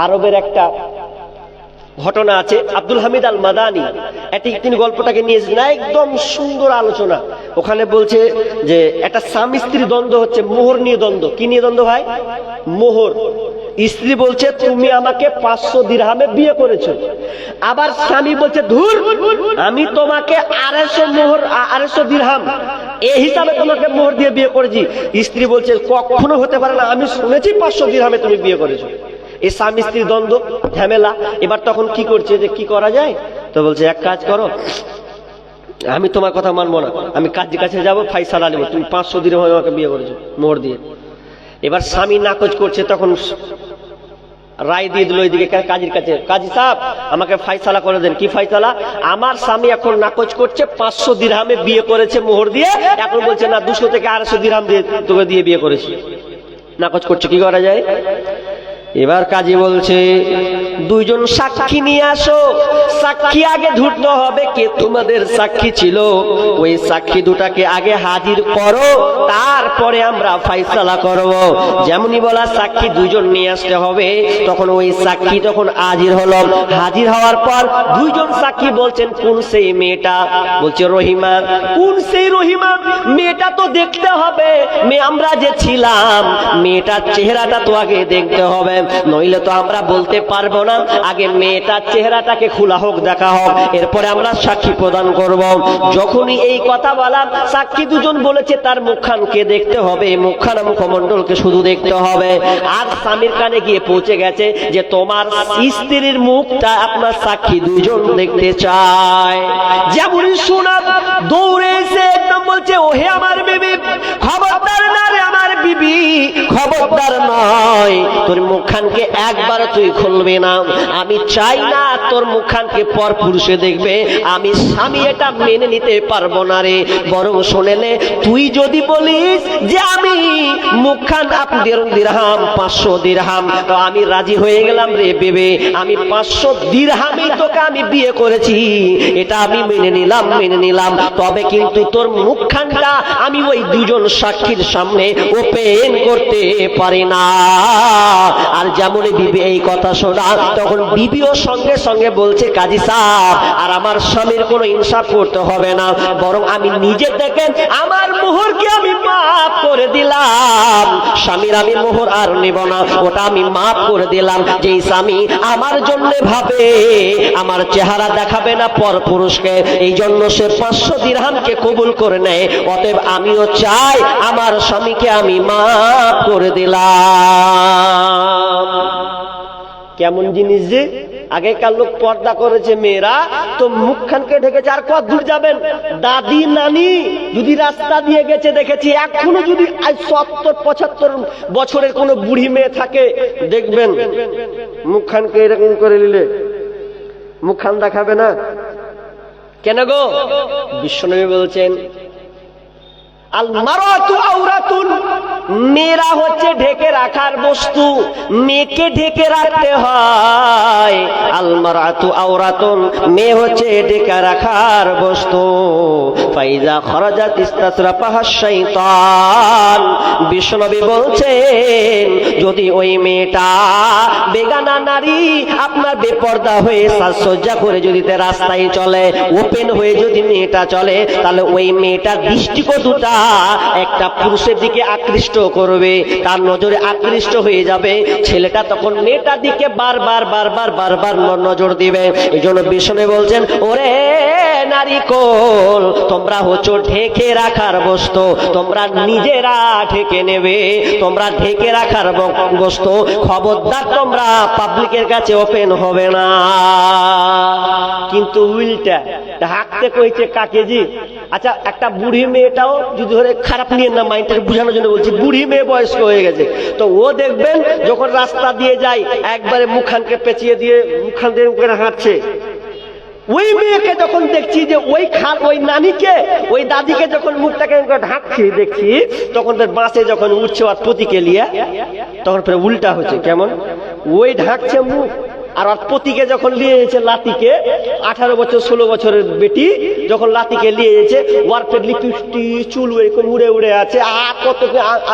আরবের একটা ঘটনা আছে, আব্দুল হামিদ আল মাদানি তিনি গল্পটাকে নিয়েছেন, একদম সুন্দর আলোচনা। ওখানে বলছে যে একটা স্বামী স্ত্রী দ্বন্দ্ব হচ্ছে, মোহর নিয়ে দ্বন্দ্ব। কি নিয়ে দ্বন্দ্ব ভাই? মোহর। স্ত্রী বলছে তুমি আমাকে 500 দিরহামে বিয়ে করেছো। আবার স্বামী বলছে ধুর, আমি তোমাকে 250 দিরহাম এই হিসাবে তোমাকে মোহর দিয়ে বিয়ে করেছি। স্ত্রী বলছে কখনো হতে পারে না, আমি শুনেছি 500 দিরহামে তুমি বিয়ে করেছো। এই স্বামী স্ত্রী দ্বন্দ্ব, ঝামেলা। এবার তখন কি করছে যে কি করা যায়? তো বলছে এক কাজ করো, আমি তোমার কথা মানবো না, আমি কাজীর কাছে যাবো, ফাইসালা নেবো, তুমি 500 দিরহাম আমাকে বিয়ে করেছো মোহর দিয়ে। এবার স্বামী নাকচ করছে, তখন রায় দিয়ে দিল ওইদিকে কাজীর কাছে, কাজী সাহেব আমাকে ফাইসালা করে দেন। কি ফাইসালা? আমার স্বামী এখন নাকচ করছে 500 দিরহামে বিয়ে করেছে মোহর দিয়ে, এখন বলছে না 200 থেকে 250 দিরহাম দিয়ে তোকে দিয়ে বিয়ে করেছি, নাকচ করছে। কি করা যায়? এবার কাজী বলছে দুইজন সাক্ষী নিয়ে আসো, সাক্ষী আগে ধরতে হবে কে তোমাদের সাক্ষী ছিল, ওই সাক্ষী দুটাকে আগে হাজির করো, তারপরে আমরা ফাইসালা করব। যেমনই বলা সাক্ষী দুইজন নিয়ে আসতে হবে, তখন ওই সাক্ষী তখন হাজির হলো। হাজির হওয়ার পর দুইজন সাক্ষী বলছেন কোন সেই মেয়েটা? বলছে রহিমা। কোন সেই রহিমা? মেয়েটা তো দেখতে হবে, মেয়ে আমরা যে ছিলাম মেয়েটার চেহারাটা তো আগে দেখতে হবে, নইলে তো আমরা বলতে পারবো না। আগে মেয়েটার চেহারাটাকে খোলা হোক, দেখা হোক, এরপরে আমরা সাক্ষী প্রদান করব। যখনই এই কথা বলা, সাক্ষী দুজন বলেছে তার মুখখানকে দেখতে হবে, মুখখান মুখমণ্ডলকে শুধু দেখতে হবে। আর স্বামীর কানে গিয়ে পৌঁছে গেছে যে তোমার স্ত্রীর মুখটা আপনার সাক্ষী দুজন দেখতে চায়। যেমনই শোনা দৌড়ে এসে একদম বলছে ওহে আমার বিবি, খবরদার না রে আমার বিবি, খবরদার নয়, তোর মুখখানকে একবার তুই খুলবে না। আমি চাই না তোর মুখখানকে পর পুরুষে দেখবে, আমি স্বামী এটা মেনে নিতে পারবো না রে। বরং শোনেলে তুই যদি বলিস যে আমি মুখখান দিরহাম 500 দিরহাম, তো আমি রাজি হয়ে গেলাম রে বেবে, আমি 500 দিরহামই তোকে আমি বিয়ে করেছি, এটা আমি মেনে নিলাম। তবে কিন্তু তোর মুখখানটা আমি ওই দুজন সাক্ষীর সামনে ওপেন করতে পারি না। আর যেমন বিবি এই কথা শোনা, তখন বিবিও সঙ্গে সঙ্গে বলছে কাজী সাহেব আর আমার স্বামীর কোনো ইনসাফ করতে হবে না, বরং আমি নিজে থেকে আমার মোহরকে আমি মাফ করে দিলাম। স্বামীর আমি মোহর আর নেব না, ওটা আমি মাফ করে দিলাম। যেই স্বামী আমার জন্য ভাবে, আমার চেহারা দেখাবে না পর পুরুষকে, এই জন্য সে 500 দিরহামকে কবুল করে নেয়। অতএব আমিও চাই আমার স্বামীকে আমি মাফ করে দিলাম। কেমন জিনিস যে! আগেকার লোক পর্দা করেছে, মেয়েরা তো মুখখানকে ঢেকেছে। আর কত দূর যাবেন? দাদি নানি যদি রাস্তা দিয়ে গেছে দেখেছি, এখনো যদি 70-75 বছরের কোন বুড়ি মেয়ে থাকে দেখবেন মুখখানকে এরকম করে নিলে মুখখান দেখাবে না। কেন গো? বিশ্বনবী বলছেন আল মারাতু আওরাতুন, মেয়েরা হচ্ছে ঢেকে রাখার বস্তু, মেয়েকে ঢেকে রাখতে হয়। আল মারাতু আওরাতুন, মেয়ে হচ্ছে ঢেকে রাখার বস্তু। ফাইজা খরাজাত ইস্তাসরাফাহা শাইতান, বিশ্বনবী বলছেন যদি ওই মেয়েটা বেগানা নারী আপনার বেপরদা হয়ে সাজসজ্জা করে যদি রাস্তায় চলে, ওপেন হয়ে যদি মেয়েটা চলে, তাহলে ওই মেয়েটার দৃষ্টিকোণটা একটা পুরুষের দিকে আকৃষ্ট করবে, তার নজরে আকৃষ্ট হয়ে যাবে। ছেলেটা তখন মেয়েটার দিকে বারবার বারবার বারবার নজর দিবে। এই জন্য বিষ্ণু বলছেন, ওরে নারী কোল, তোমরা হচ্ছে ঢেকে রাখার বস্তু, তোমরা নিজেরা ঢেকে নেবে, তোমরা ঢেকে রাখার বস্তু। খবরদার তোমরা পাবলিকের কাছে ওপেন হবে না। কিন্তু উল্টা ঢাকতে কইছে কাকে জি? আচ্ছা, একটা বুড়ি মেয়েটাও যদি ধরে খারাপ নিয়ে না, মাইন্ডটাকে বোঝানোর জন্য বলছি, বুড়ি মেয়ে বয়স্ক হয়ে গেছে, তো ও দেখবেন যখন রাস্তা দিয়ে যায় একবারে মুখখানকে পেঁচিয়ে দিয়ে মুখখান দিয়ে করে হাঁটছে। ওই মেয়েকে যখন দেখছি যে ওই নানিকে, ওই দাদিকে যখন মুখটাকে ঢাকছি দেখছি, তখন বাসে যখন উঠছে আর পতিকে লিয়ে, তখন ফের উল্টা হচ্ছে। কেমন? ওই ঢাকছে মুখ, আর পতিকে যখন নিয়ে যাচ্ছে লাতিকে, 18 বছর 16 বছরের বেটি যখন লাতিকে নিয়ে যাচ্ছে, ওয়ার ফের লিপস্টিক চুল এরকম উড়ে উড়ে আছে, আর কত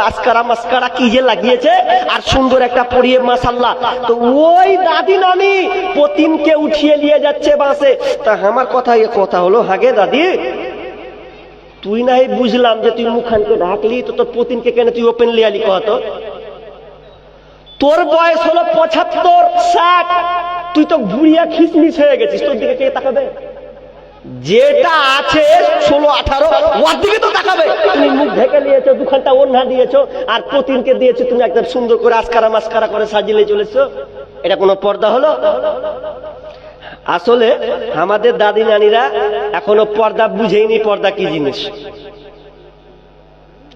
আসকারা মাস্কারা কি যে লাগিয়েছে, আর সুন্দর একটা পরিয়ে মাশাআল্লাহ। তো ওই দাদি নানি পতিনকে উঠিয়ে নিয়ে যাচ্ছে বাসে। তা আমার কথা হলো, হাগে দাদি, তুই নাই বুঝলাম যে তুই মুখখানকে ঢাকলি, তো তোর পতিনকে কেন তুই ওপেন লিয়ালি? কত তোর বয়স হলো 75-60, তুই তো বুড়িয়া খিসমিস হয়ে গেছিস, তোর দিকে কে তাকাবে? যেটা আছে 16-18 ওর দিকে তো তাকাবে। তুমি মুখ ঢেকে নিয়েছো, দুখানটা ওড়না দিয়েছো, আর পতিনকে দিয়েছো তুমি একদম সুন্দর করে আসকারা মাস্কারা করে সাজিয়ে চলেছো। এটা কোনো পর্দা হলো? আসলে আমাদের দাদি নানিরা এখনো পর্দা বুঝেইনি, পর্দা কি জিনিস।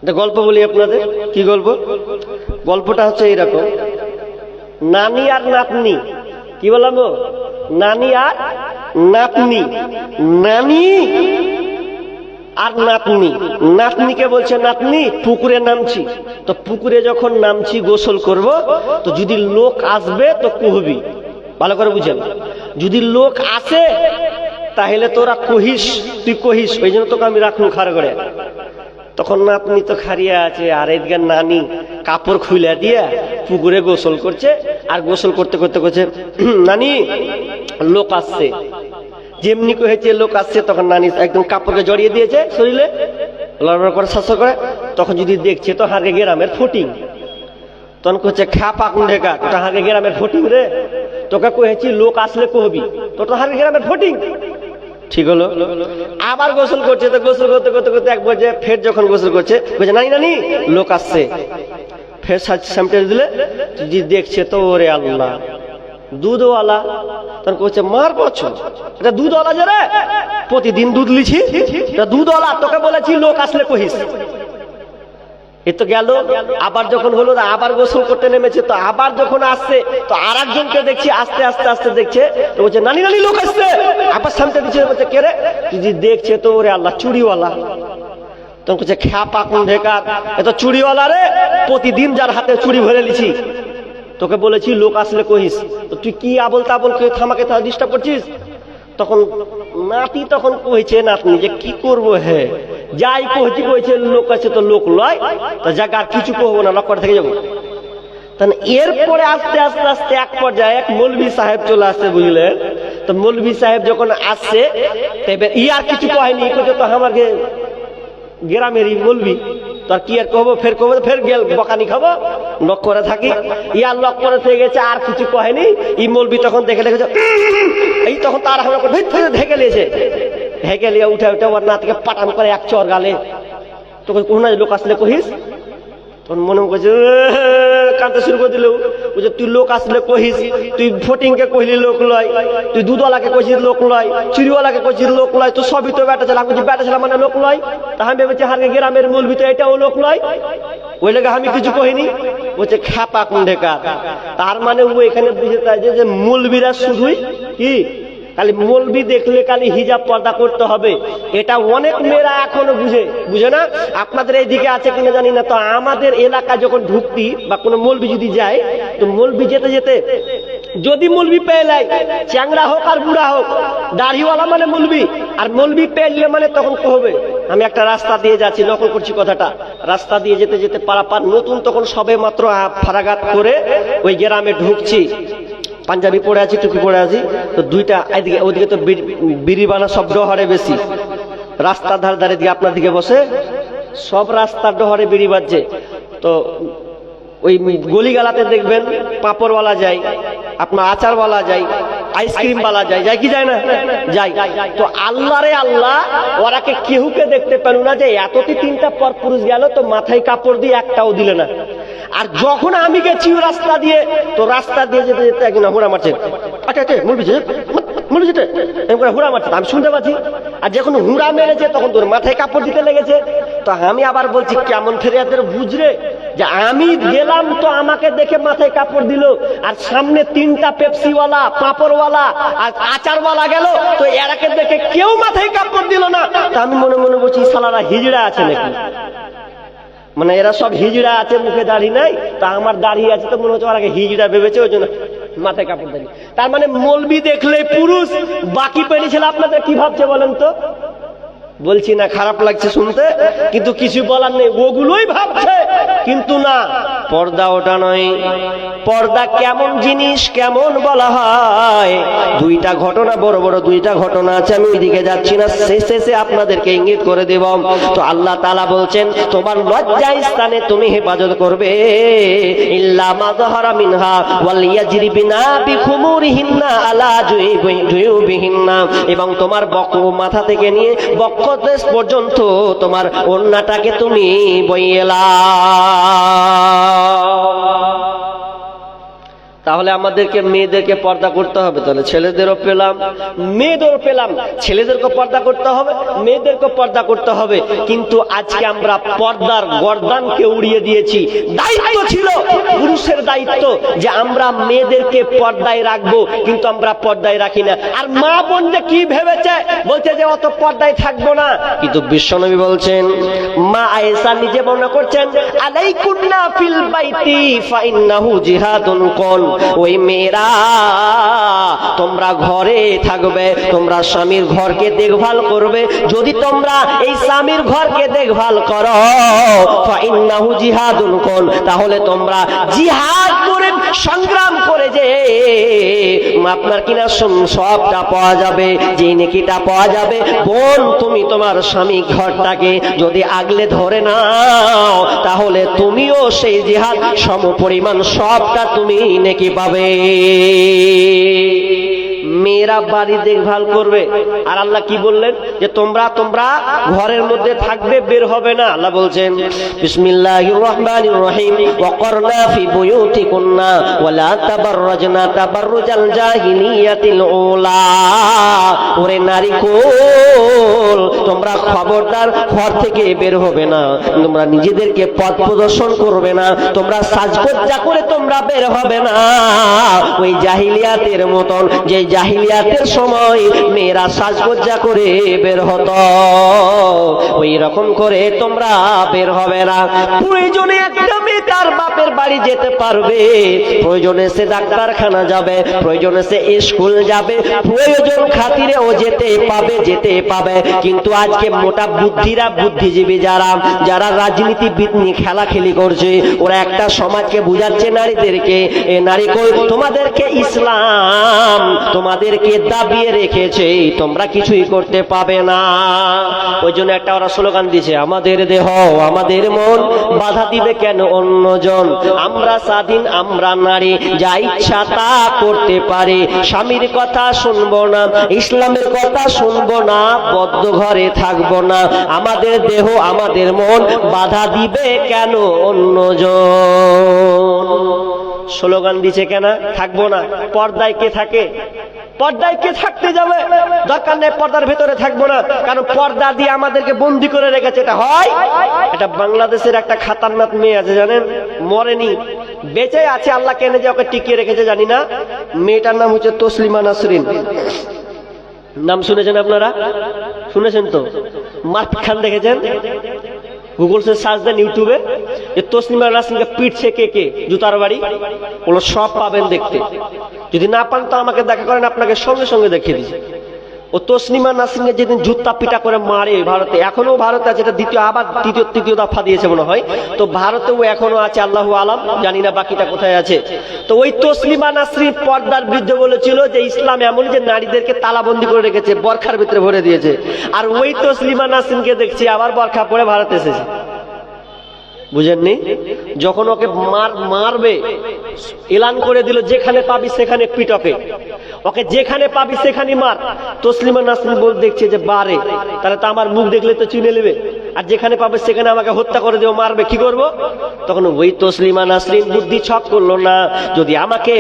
একটা গল্প বলি আপনাদের। কি গল্প? গল্পটা হচ্ছে এইরকম, নানি আর নাতনি। কি বললাম? নানি আর নাতনি। নানি আর নাতনি, নাতনিকে বলছে, নাতনি পুকুরে নামছি। তো পুকুরে যখন নামছি গোসল করব, তো যদি লোক আসবে তো কহবি, ভালো করে বুঝেন, যদি লোক আসে তাহলে তোরা কহিস, তুই কহিস, ওই জন্য তোকে আমি রাখলু খাড়া করে। তখন নাতনি তো খারিয়া আছে, আর এদিকে নানি কাপড় খুলে দিয়ে পুকুরে গোসল করছে। আর গোসল করতে করতে করছে, নানি লোক আসছে। যেমনি কহেছে লোক আসছে, তখন নানি একদম কাপড়কে জড়িয়ে দিয়েছে শরীরে, লড়বড় করে শাসক করে। তখন যদি দেখছে তো হারকে গ্রামের ফটিং, তখন কচ্ছে খ্যাপা কুন্ডেকা, তোটা হারকে গ্রামের ফটিং রে, তোকে কহেছি লোক আসলে কহবি, তোটা হারকে গ্রামের ফটিং। ঠিক হলো। আবার গোসল করছে, তো গোসল করতে করতে করতে এক বছর ফের যখন গোসল করছে, বলছে নানি নানি লোক আসছে। ফের সামটে দিলে দেখছে তো ওরে আল্লাহ, দুধওয়ালা। তখন করছে মার পছ, এটা দুধওয়ালা যে রে, প্রতিদিন দুধ লিছি, এটা দুধওয়ালা, তোকে বলেছি লোক আসলে কহিস। এ তো গেল। আবার যখন হলো, আবার গোসল করতে নেমেছে, তো আবার যখন আসছে, তো আর একজনকে দেখছি আস্তে আস্তে আস্তে দেখছে, তো বলছে নানি নানি লোক আসছে। আবার সামনে দিচ্ছে, বলছে কে রে? যদি দেখছে তো ওরে আল্লাহ, চুরিওয়ালা। তখন বলছে খ্যাপা কোন ঢেকার, এ তো চুরিওয়ালা রে, প্রতিদিন যার হাতে চুরি ভরে লিছি, তোকে বলেছি লোক আসলে কহিস, তো তুই কি আবল তাবল থামাকে ডিস্টার্ব করছিস। তখন নাতি তখন কইছে নাতনি যে কি করবো, হে যাই কইছে লোক আছে তো লোক লয়, তো যাক আর কিছু কহবো না, লক্ষ্য থেকে যাবো। তখন এরপরে আস্তে আস্তে আস্তে এক পর্যায়ে এক মৌলভী সাহেব চলে আসছে, বুঝলেন? তো মৌলভী সাহেব যখন আসছে, এবার ই আর কিছু কয়নি, তো আমাকে গ্রামেরই মৌলভী, তো আর কি আর কহবো, ফের কহবো, ফের গেল বকানি খাবো, লক করে থাকি। ইয়ার লক করে থেকে গেছে, আর কিছু কহেনি। ই মৌলভী তখন দেখে দেখেছে, এই তখন তার হামলা করে ঢেকে নিয়েছে, ঢেকে নিয়ে উঠে উঠে ওর নাতিকে পাটান করে এক চর গালে। তখন কোনো লোক আসলে কহিস, তখন মনে করছে কাঁদতে শুরু করে দিল, বুঝে তুই লোক আসলে কহিস, তুই ফটিংকে কহিলি লোক লয়, তুই দুধওয়ালাকে কইছিস লোক লয়, চুরিওয়ালাকে কইছিস লোক লয়, তো সবই তো বেটা ছেলে। আমি বলছি বেটা ছেলে মানে লোক লয়, তা আমি ভেবেছি হারকে গ্রামের মৌলভী, তো এটাও লোক লয়, ওই লেগে আমি কিছু কহিনি। বলছে খ্যাপা কুন্ডেকার। তার মানে ও এখানে বুঝে চাইছে যে মৌলভীরা শুধুই কি খালি মৌলবি দেখলে খালি হিজাব পর্দা করতে হবে, এটা অনেক মেয়েরা এখনো বুঝে না। আপনাদের এইদিকে আছে কিনা জানি না, তো আমাদের এলাকায় যখন ঢুকতি বা কোনো মৌলবি যদি যায়, তো মৌলবি যেতে যেতে যদি মৌলবি পেয়ে নেয়, চ্যাংরা হোক আর বুড়া হোক, দাড়িওয়ালা মানে মৌলবি, আর মৌলবি পেয়ে মানে তখন কি হবে? আমি একটা রাস্তা দিয়ে যাচ্ছি, নকল করছি কথাটা, রাস্তা দিয়ে যেতে যেতে পারাপার নতুন তখন সবে মাত্র ফারাগাত করে ওই গ্রামে ঢুকছি, পাঞ্জাবি পরে আছি, টুপি পরে আছি, তো দুইটা এদিকে ওদিকে তো বিড়ি বানা শব্দ হরে বেশি, রাস্তার ধারে ধারে দিকে আপনার দিকে বসে সব রাস্তার ডহরে বিড়ি বাজছে। তো ওই গলিগালাতে দেখবেন পাপড়ওয়ালা যায়, আপনার আচারওয়ালা যায়, আইসক্রিম वाला যায় কি যায় না? যায়। তো আল্লাহ রে আল্লাহ, ওরাকে কেহুকে দেখতে পেল না যে এতটি তিনটা পর পুরুষ গেল, তো মাথায় কাপড় দিয়ে একটাও দিলে না। আর যখন আমি গেছি রাস্তা দিয়ে, তো রাস্তা দিয়ে যেতে যেতে একদিন হুড়া মারছে, আচ্ছা আচ্ছা মনে যেতে হুড়া মারছে, আমি শুনতে পাচ্ছি। আর যখন হুড়া মেরেছে তখন তোর মাথায় কাপড় দিতে লেগেছে। তো আমি আবার বলছি কেমন ফেরিয়াদের বুঝরে, যে আমি গেলাম তো আমাকে দেখে মাথায় কাপড় দিল, আর সামনে তিনটা পেপসিওয়ালা, পাঁপড়ওয়ালা আর আচারওয়ালা গেল, তো এরাকে দেখে কেউ মাথায় কাপড় দিল না। তা আমি মনে মনে বলছি সালারা হিজড়া আছে নাকি, মানে এরা সব হিজড়া আছে, মুখে দাড়ি নাই, তা আমার দাড়ি আছে, তো মনে হচ্ছে ওরাকে হিজড়া ভেবেছে, ওই জন্য মাথায় কাপড় দেয়নি। তার মানে মৌলবি দেখলে পুরুষ, বাকি পেড়ি ছেলে আপনাদের কি ভাবছে বলেন তো? বলছি না খারাপ লাগছে শুনতে, কিন্তু কিছু বলার নেই, ওগুলোই ভাবছে। কিন্তু না, পর্দা ওটা নয়। পর্দা কেমন জিনিস, কেমন বলা হয়, দুইটা ঘটনা, বড় বড় দুইটা ঘটনা আছে, আমি ওইদিকে যাচ্ছি না, শেষে আপনাদেরকে ইঙ্গিত করে দেব। তো আল্লাহ তাআলা বলছেন, তোমার লজ্জা স্থানে তুমি হেফাজত করবে, ইল্লা মা যাহারা মিনহা ওয়াল ইয়াজরিবিনা বিখুমুরিহিন্না আলা জুয়ুবিহিন্না, এবং তোমার মাথা থেকে নিয়ে বক্ষ দেশ পর্যন্ত তোমার ওড়নাটাকে তুমি বইয়ে লাও। তাহলে আমাদেরকে মেয়েদেরকে পর্দা করতে হবে, তাহলে ছেলেদেরও পেলাম মেয়েদেরও পেলাম, ছেলেদেরকে পর্দা করতে হবে, মেয়েদেরকে পর্দা করতে হবে। কিন্তু আজকে আমরা পর্দার গর্দানকে উড়িয়ে দিয়েছি। দায়িত্ব ছিল পুরুষের দায়িত্ব যে আমরা মেয়েদেরকে পর্দায় রাখবো, কিন্তু আমরা পর্দায় রাখি না। আর মা বোন যে কি ভেবেছে, বলছে যে অত পর্দায় থাকবো না, কিন্তু বিশ্বনবী বলছেন, মা আয়েশা নিজে বর্ণনা করছেন, আলাইকুন্না ফিল বাইতি ফাইন্নাহু জিহাদুন কুল, ওই মেয়েরা তোমরা ঘরে থাকবে, তোমরা স্বামীর ঘরকে দেখভাল করবে। যদি তোমরা এই স্বামীর ঘরকে দেখভাল করো, ফাইন্নাহু জিহাদুন কুল, তাহলে তোমরা জিহাদ করে, সংগ্রাম করে যে আপনার কিনা সবটা পাওয়া যাবে, যে নেকিটা পাওয়া যাবে। বোন, তুমি তোমার স্বামী ঘরটাকে যদি আগলে ধরে নাও, তাহলে তুমিও সেই জিহাদ সমপরিমাণ সবটা তুমি নেকি পাবে। মেয়েরা বাড়ি দেখভাল করবে। আর আল্লাহ কি বললেন, যে তোমরা ঘরের মধ্যে থাকবে, বের হবে না। আল্লাহ বলছেন, বিসমিল্লাহির রহমানির রহিম, ওয়াকরনা ফি বুয়ুতিকুন্না ওয়ালা তাবাররাজনা তাবাররুজাল জাহিলিয়াতিল উলা। ওরে নারী কোল, তোমরা খবরদার ঘর থেকে বের হবে না, তোমরা নিজেদেরকে পথ প্রদর্শন করবে না, তোমরা সাজসজ্জা করে তোমরা বের হবে না, ওই জাহিলিয়াতের মতন, যে জাহিলিয়াতের সময় মেয়েরা সাজসজ্জা করে বের হতো, ওই রকম করে তোমরা বের হবে না। প্রয়োজনে একটা মেয়ে তার বাপের বাড়ি যেতে পারবে, প্রয়োজনে সে ডাক্তারখানা যাবে, প্রয়োজনে সে স্কুল যাবে, প্রয়োজন খাতিরে ও যেতে পাবে। কিন্তু আজকে মোটা বুদ্ধিরা, বুদ্ধিজীবী যারা রাজনীতিবিদ নিয়ে খেলাখেলি করছে, ওরা একটা সমাজকে বুঝাচ্ছে নারীদেরকে, এ নারী কই, তোমাদেরকে ইসলাম তোমাদেরকে দাবিয়ে রেখেছে, তোমরা কিছুই করতে পাবে না। ওই জন্য একটা ওরা স্লোগান দিয়েছে, আমাদের দেহ আমাদের মন, বাধা দিবে কেন অন্যজন, আমরা স্বাধীন আমরা নারী, যা ইচ্ছা তা করতে পারি, স্বামীর কথা শুনবো না, ইসলামের কথা শুনবো না, বদ্ধ ঘরে থাকবো না, আমাদের দেহ আমাদের মন, বাধা দিবে কেন অন্যজন। স্লোগান দিছে কেন? থাকবো না। পর্দায় কে থাকে? পর্দায় কে থাকতে যাবে? দরকার নেই, পর্দার ভেতরে থাকবো না, কারণ পর্দা দিয়ে আমাদেরকে বন্দি করে রেখেছে। এটা হয়, এটা বাংলাদেশের একটা খাতারনাক মেয়ে আছে জানেন, মরেনি, বেঁচে আছে, আল্লাহ কেন যে ওকে টিকিয়ে রেখেছে জানি না। মেয়েটার নাম হচ্ছে তসলিমা নাসরিন। নাম শুনেছেন আপনারা? শুনেছেন তো? মারপিট খান দেখেছেন? গুগল সে সার্চ দেন ইউটিউবে, যে তসলিমা নাসরিনকে পিটছে কে কে জুতার বাড়ি, ওগুলো সব পাবেন দেখতে। যদি না পান তো আমাকে দেখা করেন, আপনাকে সঙ্গে সঙ্গে দেখিয়ে দিচ্ছি। ও তসলিমা নাসরিনকে যেদিন জুতা পিটা করে মারে ভারতে, এখনো ভারতে আছে, এটা দ্বিতীয় আবার তৃতীয় দফা দিয়েছে মনে হয়, তো ভারতেও এখনো আছে, আল্লাহু আলাম, জানি না বাকিটা কোথায় আছে। তো ওই তসলিমা নাসরিন পর্দার বিরুদ্ধে বলেছিল যে ইসলাম এমন যে নারীদেরকে তালাবন্দি করে রেখেছে, বরখার ভিতরে ভরে দিয়েছে। আর ওই তসলিমা নাসরিনকে দেখছি আবার বরখা পরে ভারতে এসেছে। বুঝেননি? যখন ওকে মারবে এলান করে দিল, যেখানে পাবি সেখানে পিটকে, ওকে যেখানে পাবি সেখানে মার। তসলিমা নাসরিন বল দেখছে যে বারে, তাহলে তো আমার মুখ দেখলে তো চিনে নেবে, আর যেখানে পাবে সেখানে আমাকে হত্যা করে দেবো, মারবে, কি করব? তখন ওই তসলিমা নাসরিন বুদ্ধি ছক করলো না, যদি আমাকে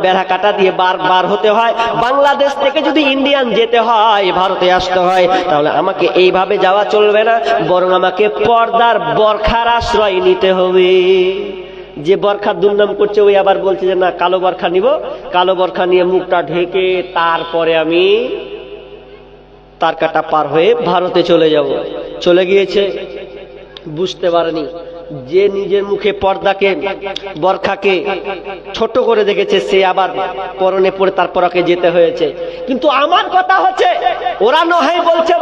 বেড়া কাটা দিয়ে বার হতে হয়, বাংলাদেশ থেকে যদি ইন্ডিয়ান যেতে হয়, ভারতে আসতে হয়, তাহলে আমাকে এইভাবে যাওয়া চলবে না, বরং আমাকে পর্দার বরখার আশ্রয় নিতে হবে। যে বরখা দুর্নাম করছে ওই আবার বলছে যে না, কালো বরখা নিব, কালো বরখা নিয়ে মুখটা ঢেকে তারপরে আমি তার কাটা পার হয়ে ভারতে চলে যাব। চলে গিয়েছে, বুঝতে পারেনি যে নিজের মুখে পর্দাকে বরখাকে ছোট করে দেখেছে, সে আবার পরনে পড়ে তারপর ওকে যেতে হয়েছে। কিন্তু আমার কথা হচ্ছে, ওরা নয় বলছে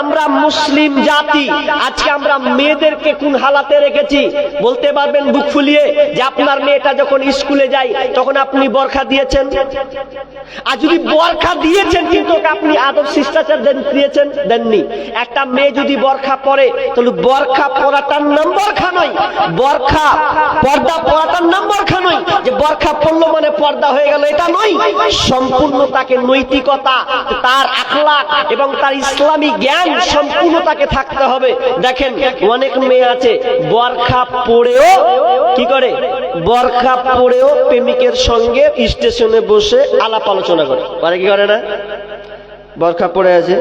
আমরা মুসলিম জাতি, আজকে আমরা মেয়েদেরকে কোন হালাতে রেখেছি বলতে পারবেন বুক ফুলিয়ে? যে আপনার মেয়েটা যখন স্কুলে যায় তখন আপনি বরখা দিয়েছেন, আর যদি বরখা দিয়েছেন কিন্তু ওকে আপনি আদব শিষ্টাচার দিয়েছেন, দেননি। একটা মেয়ে যদি বরখা পরে, তাহলে বরখা পরাটার নাম বরখা নয়, বরখা পর্দা পরাটার নাম বরখা নয়, যে বরখা পড়লো মানে পর্দা হয়ে গেল, এটা নয়। সম্পূর্ণ তাকে নৈতিকতা, তার আখলাক এবং তার ইসলামী জ্ঞান সম্পূর্ণ তাকে থাকতে হবে। দেখেন অনেক মেয়ে আছে বরখা পড়েও কি করে, বরখা পড়েও প্রেমিকের সঙ্গে স্টেশনে বসে আলাপ আলোচনা করে, কি করে না? বরখা পড়ে আছে,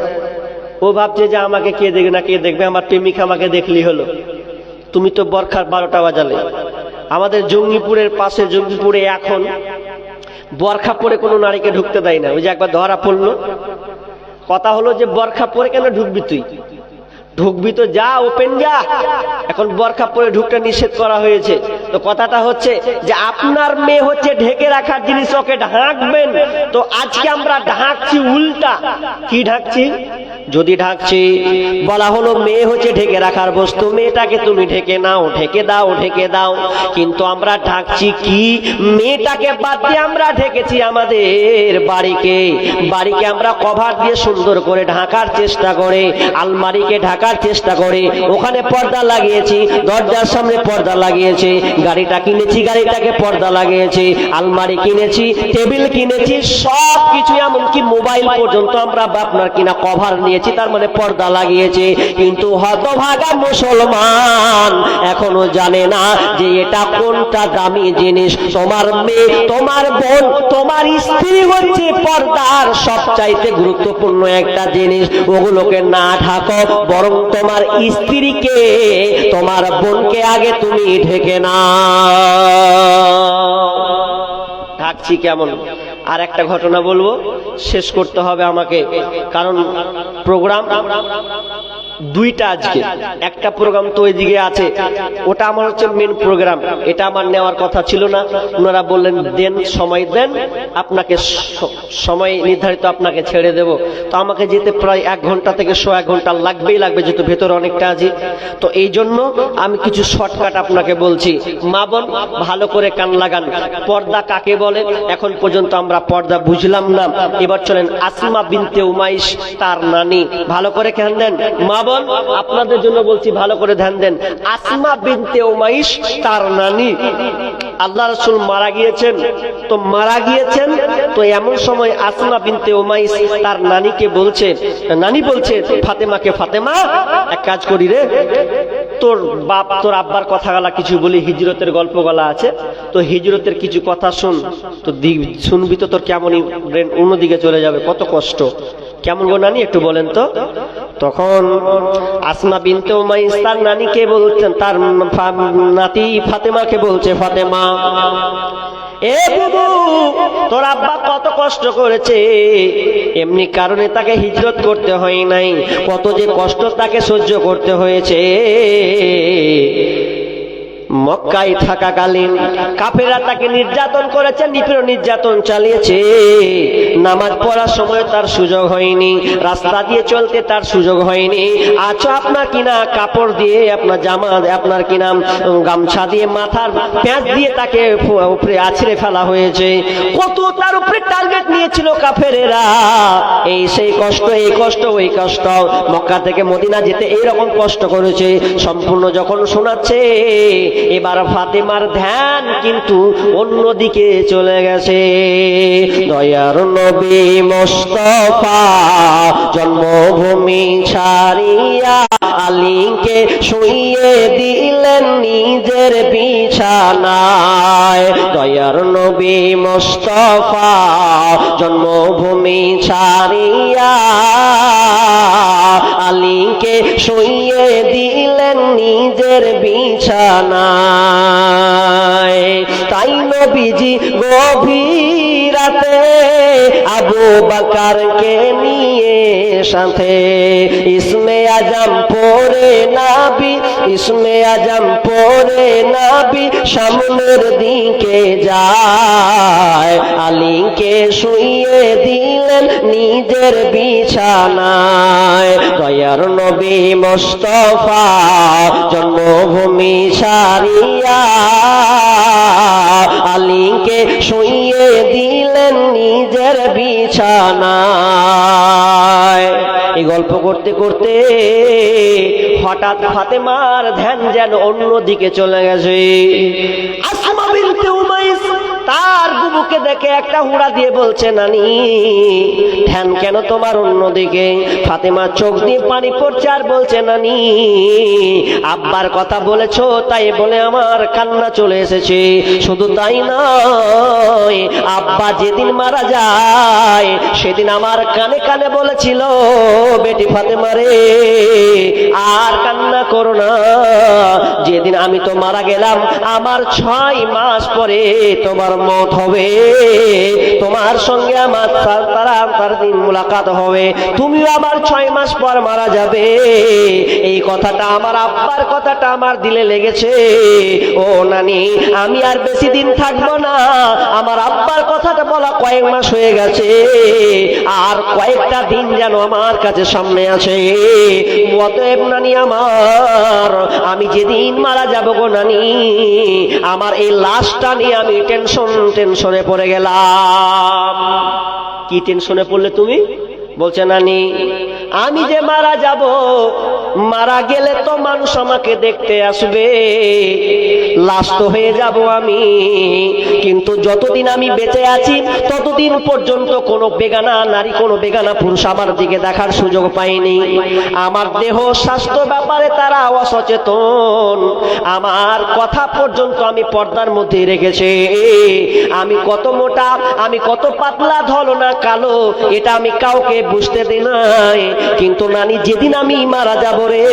ও ভাবছে যে আমাকে কে দেখবে না কে দেখবে, আমার প্রেমিক আমাকে দেখলি হলো। তুমি তো বরখার 12টা বাজালে। আমাদের জঙ্গিপুরের পাশে, জঙ্গিপুরে এখন বরখা পরে কোনো নারীকে ঢুকতে দেয় না। ওই যে একবার ধরা পড়লো, কথা হলো যে বরখা পরে কেন ঢুকবি তুই? ঢুকবি তো যা, ওপেন যা। এখন বরখা পরে ঢুকতে নিষেধ করা হয়েছে। তো কথাটা হচ্ছে যে আপনার মেয়ে হচ্ছে ঢেকে রাখার জিনিস, ওকে ঢাকবেন। তো আজকে আমরা ঢাকছি উল্টা। কি ঢাকছি? যদি ঢাকছি, বলা হলো মেয়ে হচ্ছে ঢেকে রাখার বস্তু, মেয়েটাকে তুমি ঢেকে নাও, ঢেকে দাও, ঢেকে দাও। কিন্তু আমরা ঢাকছি কি? মেয়েটাকে বাদ দিয়ে আমরা ঢেকেছি আমাদের বাড়িকে আমরা কভার দিয়ে সুন্দর করে ঢাকার চেষ্টা করে, আলমারিকে ঢাকার চেষ্টা করে, ওখানে পর্দা লাগিয়েছি, দরজার সামনে পর্দা লাগিয়েছি, গাড়িটা কিনেছি, গাড়িটাকে পর্দা লাগিয়েছি, আলমারি কিনেছি, টেবিল কিনেছি, সব কিছু এমনকি মোবাইল পর্যন্ত আমরা আপনার কিনা কভার নিয়েছি, তার মানে পর্দা লাগিয়েছে। কিন্তু হতভাগা মুসলমান এখনো জানে না যে এটা কোনটা দামি জিনিস। তোমার মেয়ে, তোমার বোন, তোমার স্ত্রী হচ্ছে পর্দার সবচাইতে গুরুত্বপূর্ণ একটা জিনিস। ওগুলোকে না ঢাকো, বরং তোমার স্ত্রীকে, তোমার বোনকে আগে তুমি ঢেকে নাও। ঢাকছি কেমন? আর একটা ঘটনা বলবো, শেষ করতে হবে আমাকে, কারণ প্রোগ্রাম দুইটা আজকে। একটা প্রোগ্রাম তো ওইদিকে আছে, ওটা আমার হচ্ছে মেন প্রোগ্রাম, এটা আমার নেওয়ার কথা ছিল না। ওনারা বললেন দেন, সময় দেন, আপনাকে সময় নির্ধারিত আপনাকে ছেড়ে দেব। তো আমাকে যেতে প্রায় 1 ঘন্টা থেকে 1.5 ঘন্টা লাগবে, যেহেতু ভেতরে অনেকটা আছে। তো এই জন্য আমি কিছু শর্টকাট আপনাকে বলছি। মা বোন ভালো করে কান লাগান। পর্দা কাকে বলে? এখন পর্যন্ত আমরা পর্দা বুঝলাম না। এবার চলেন আসমা বিনতে উমাইস, তার নানি, ভালো করে ধ্যান দেন। মা বোন আপনাদের জন্য বলছি, ভালো করে ধ্যান দেন। আসমা বিনতে উমাইস, তার নানি, আল্লাহ রাসূল মারা গিয়েছেন। তো এমন সময় আসমা বিনতে উমাইস তার নানিকে বলছে, নানি বলছে ফাতেমাকে, ফাতেমা এক কাজ করি রে, তোর বাপ তোর আব্বার কথা গলা কিছু বলি, হিজরতের গল্প গলা আছে, তো হিজরতের কিছু কথা শুন, তো শুনবি তো তোর কেমনই ব্রেন অন্যদিকে চলে যাবে, কত কষ্ট। কেমন গো নানি, একটু বলেন তো। তখন আসমা বিনতে উমাইস তার নানিকে বলছেন, তার নাতি ফাতেমাকে বলছে, ফাতেমা এ বুবু, তোর আব্বা কত কষ্ট করেছে, এমনি কারণে তাকে হিজরত করতে হয় নাই, কত যে কষ্ট তাকে সহ্য করতে হয়েছে। মক্কায় থাকাকালীন কাফেররা তাকে নির্যাতন করেছে, নিপীড়ন নির্যাতন চালিয়েছে। নামাজ পড়ার সময় তার সুযোগ হয়নি, রাস্তা দিয়ে চলতে তার সুযোগ হয়নি। আচ্ছা, আপনার কিনা কাপড় দিয়ে, আপনার জামা, আপনার কিনা গামছা দিয়ে, মাথার প্যাঁচ দিয়ে তাকে উপরে আছড়ে ফেলা হয়েছে। কত তার উপরে টার্গেট নিয়েছিল কাফেরেরা। এই সেই কষ্ট, এই কষ্ট, ওই কষ্ট, মক্কা থেকে মদিনা যেতে এইরকম কষ্ট করেছে। সম্পূর্ণ যখন শোনাচ্ছে, এবার ফাতেমার ধ্যান কিন্তু অন্যদিকে চলে গেছে। দয়ার নবী মুস্তাফা জন্মভূমি ছাড়িয়া আলীকে শুইয়ে দিলেন নিজের বিছানায়। দয়ার নবী মুস্তাফা জন্মভূমি ছাড়িয়া আলীকে শুইয়ে দিলেন নিজের বিছানায়। তাই নবীজি গভীর রাতে আবু বকরকে নিয়ে সাথে ইসমে আজম পড়ে নাবি, ইসমে আজম পড়ে নাবি সামনের দিকে যায়। আলীকে শুইয়ে দিলেন নিজের বিছানায়। দয়ার নবী মুস্তাফা জন্মভূমি ছাড়িয়া আলীকে শুইয়ে দিলেন নিজের বিছানায়। এই গল্প করতে করতে হঠাৎ ফাতেমার ধ্যান যেন অন্যদিকে চলে গেছে। আসমা বিনতে উমাইস তার বুবুকে দেখে একটা হুড়া দিয়ে বলছে, নানি ধ্যান কেন তোমার অন্যদিকে? ফাতেমা চোখ দিয়ে পানি পড়ছে আর বলছে, নানি আব্বার কথা বলেছো তাই বলে আমার কান্না চলে এসেছে। শুধু তাই নয়, আব্বা যেদিন মারা যায় সেদিন আমার কানে কানে বলেছিল, বেটি ফাতেমা রে আর কান্না করো না, যেদিন আমি তো মারা গেলাম আমার 6 মাস পরে তোমার মত হবে, তোমার সঙ্গে আমার তার দিন মুলাকাত হবে, তুমিও আবার 6 মাস পর মারা যাবে। এই কথাটা, আমার আব্বার কথাটা আমার দিলে লেগেছে। ও নানি, আমি আর বেশি দিন থাকবো না, আমার আব্বার কথাটা বলা কয়েক মাস হয়ে গেছে, আর কয়েকটা দিন যেন আমার কাছে সামনে আছে। অতএব নানি আমার, আমি যেদিন মারা যাবো গো নানি, আমার এই লাশটা নিয়ে আমি টেনশনে পড়ে গেলাম। কি টেনশনে পড়লে তুমি? বলছে, নানি আমি যে মারা যাব, মারা গেলে তো মানুষ আমাকে দেখতে আসবে, লাশ তো হয়ে যাব আমি, কিন্তু যতদিন আমি বেঁচে আছি ততদিন পর্যন্ত কোনো বেগানা নারী, কোনো বেগানা পুরুষ আমার দিকে দেখার সুযোগ পায়নি। আমার দেহ স্বাস্থ্য ব্যাপারে তারা অসচেতন, আমার কথা পর্যন্ত আমি পর্দার মধ্যে রেখেছে। আমি কত মোটা, আমি কত পাতলা, ধলো না কালো, এটা আমি কাউকে বুঝতে দিই নাই। কিন্তু নানি যেদিন আমি মারা যাব রে,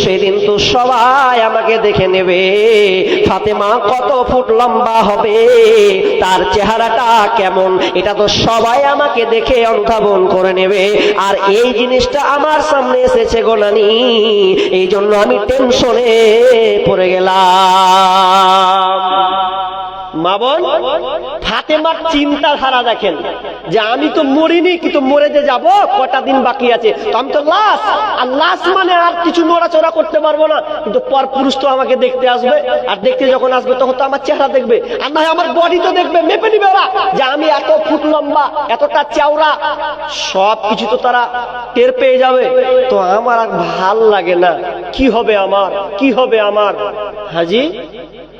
সেদিন তো সবাই আমাকে দেখে নেবে। ফাতেমা কত ফুট লম্বা হবে, তার চেহারাটা কেমন, এটা তো সবাই আমাকে দেখে অনুধাবন করে নেবে। আর এই জিনিসটা আমার সামনে এসেছে গো নানি, এই জন্য আমি টেনশনে পড়ে গেলাম। মা বোন, ফাতেমার চিন্তাধারা দেখেন যে আমি তো মরিনি, কিন্তু মরে যে যাব, কটা দিন বাকি আছে, তো আমি তো লাশ, আর লাশ মানে আর কিছু নড়াচড়া করতে পারবো না, কিন্তু পর পুরুষ তো আমাকে দেখতে আসবে, আর দেখতে যখন আসবে তখন তো আমার চেহারা দেখবে, আর না আমার বডি তো দেখবে, মেপে নিবে ওরা যে আমি এত ফুট লম্বা, এতটা চওড়া, সব কিছু তো তারা টের পেয়ে যাবে। তো আমার আর ভাল লাগে না, কি হবে আমার, কি হবে আমার। হাজি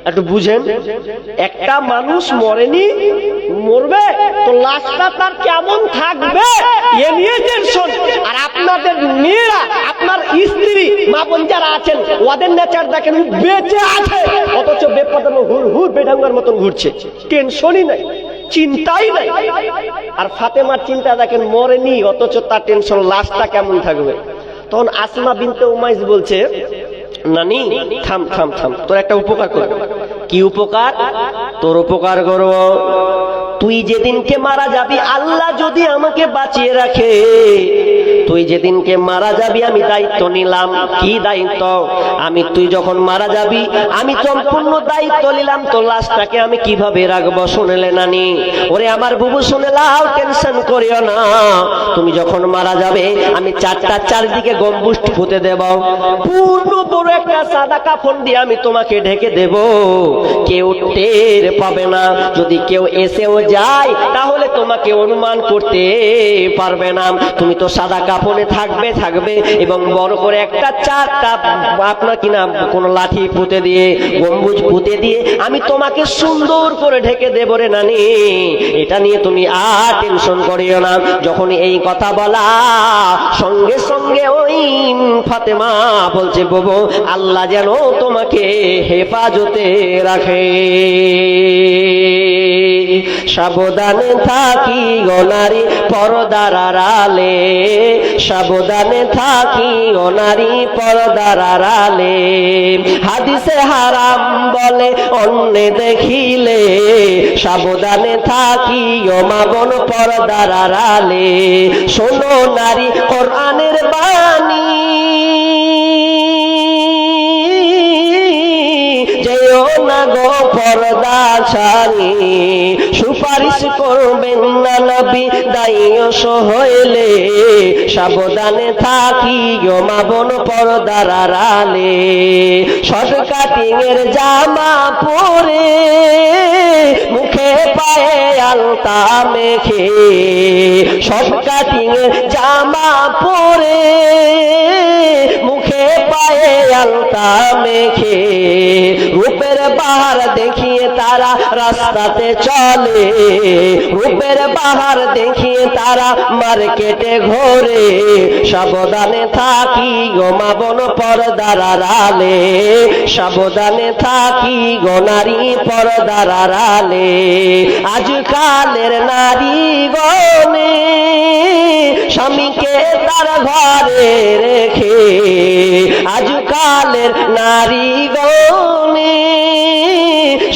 একটু বুঝেন, একটা মানুষ মরেনি, মরবে তো লাশটা তার কেমন থাকবে এ নিয়ে টেনশন। আর আপনাদের মেয়েরা, আপনার স্ত্রী, মা বোন যারা আছেন, ওদের নেচার দেখেন, বেঁচে আছে অথচ বেপরোয়া হুর বেঢঙ্গার মতন ঘুরছে, টেনশনই নাই, চিন্তাই নাই। আর ফাতেমার চিন্তা দেখেন, মরেনি অথচ তার টেনশন লাশটা কেমন থাকবে। তখন আসমা বিনতে উমাইস বলছে, নানি থাম থাম থাম, তোর একটা উপকার কর। কি উপকার? তোর উপকার করব। তুই যেদিনকে মারা যাবি, আল্লাহ যদি আমাকে বাঁচিয়ে রাখে, তুই যেদিনকে মারা যাবি আমি দায়িত্ব নিলাম। কি দায়িত্ব? তুই যখন মারা যাবি আমি সম্পূর্ণ দায়িত্ব নিলাম তোর লাশটাকে আমি কিভাবে রাখবো। শুনলে নানি? ওরে আমার বুবু শুনে লাও, টেনশন করিও না। তুমি যখন মারা যাবে আমি চারটা চারদিকে গম্বুজ পুঁতে দেব, পূর্ণ বড় একটা সাদা কাফন দিয়ে আমি তোমাকে ঢেকে দেব, কেউ টের পাবে না। যদি কেউ এসেও যায় তাহলে তোমাকে অনুমান করতে পারবে না। তুমি তো সাদা কাফনে থাকবে এবং বড় করে একটা চারটা আপনার কিনা কোন লাঠি পুঁতে দিয়ে, গম্বুজ পুঁতে দিয়ে আমি তোমাকে সুন্দর করে ঢেকে দেব রে নানি। এটা নিয়ে তুমি আর টেনশন করিও না। যখন এই কথা বলা সঙ্গে সঙ্গে ওই ফাতেমা বলছে, বাবু আল্লাহ যেন তোমাকে হেফাজতে রাখে। সাবধানে থাকি গো নারী পর্দার আড়ালে, সাবধানে থাকি গো নারী পর্দার আড়ালে। হাদিসে হারাম বলে অন্য দেখিলে, সাবধানে থাকি ও মা বোন পর্দার আড়ালে। শোনো নারী কোরআনের বাণী, যেও না গো পর্দা ছাড়ি, সুপারিশ করবেন না নবী দায়স হইলে। সাবধানে থাকি গো মা বোন পর্দার আড়ালে। শর্ট কাটিং এর জামা পরে, মুখে পায়ে আলতা মেখে, শর্ট কাটিং এর জামা পরে, মুখে পায়ে আলতা মেখে, রূপের বাহার দেখিয়ে তারা রাস্তাতে চলে, রূপের বাহার দেখিয়ে তারা মার্কেটে ঘোরে। সাবধানে থাকি গো মা বোন পর্দার আড়ালে, সাবধানে থাকি গো নারী পর্দার আড়ালে। আজকালের নারী গনে স্বামীকে তার ঘরে রেখে, আজকালের নারী গনে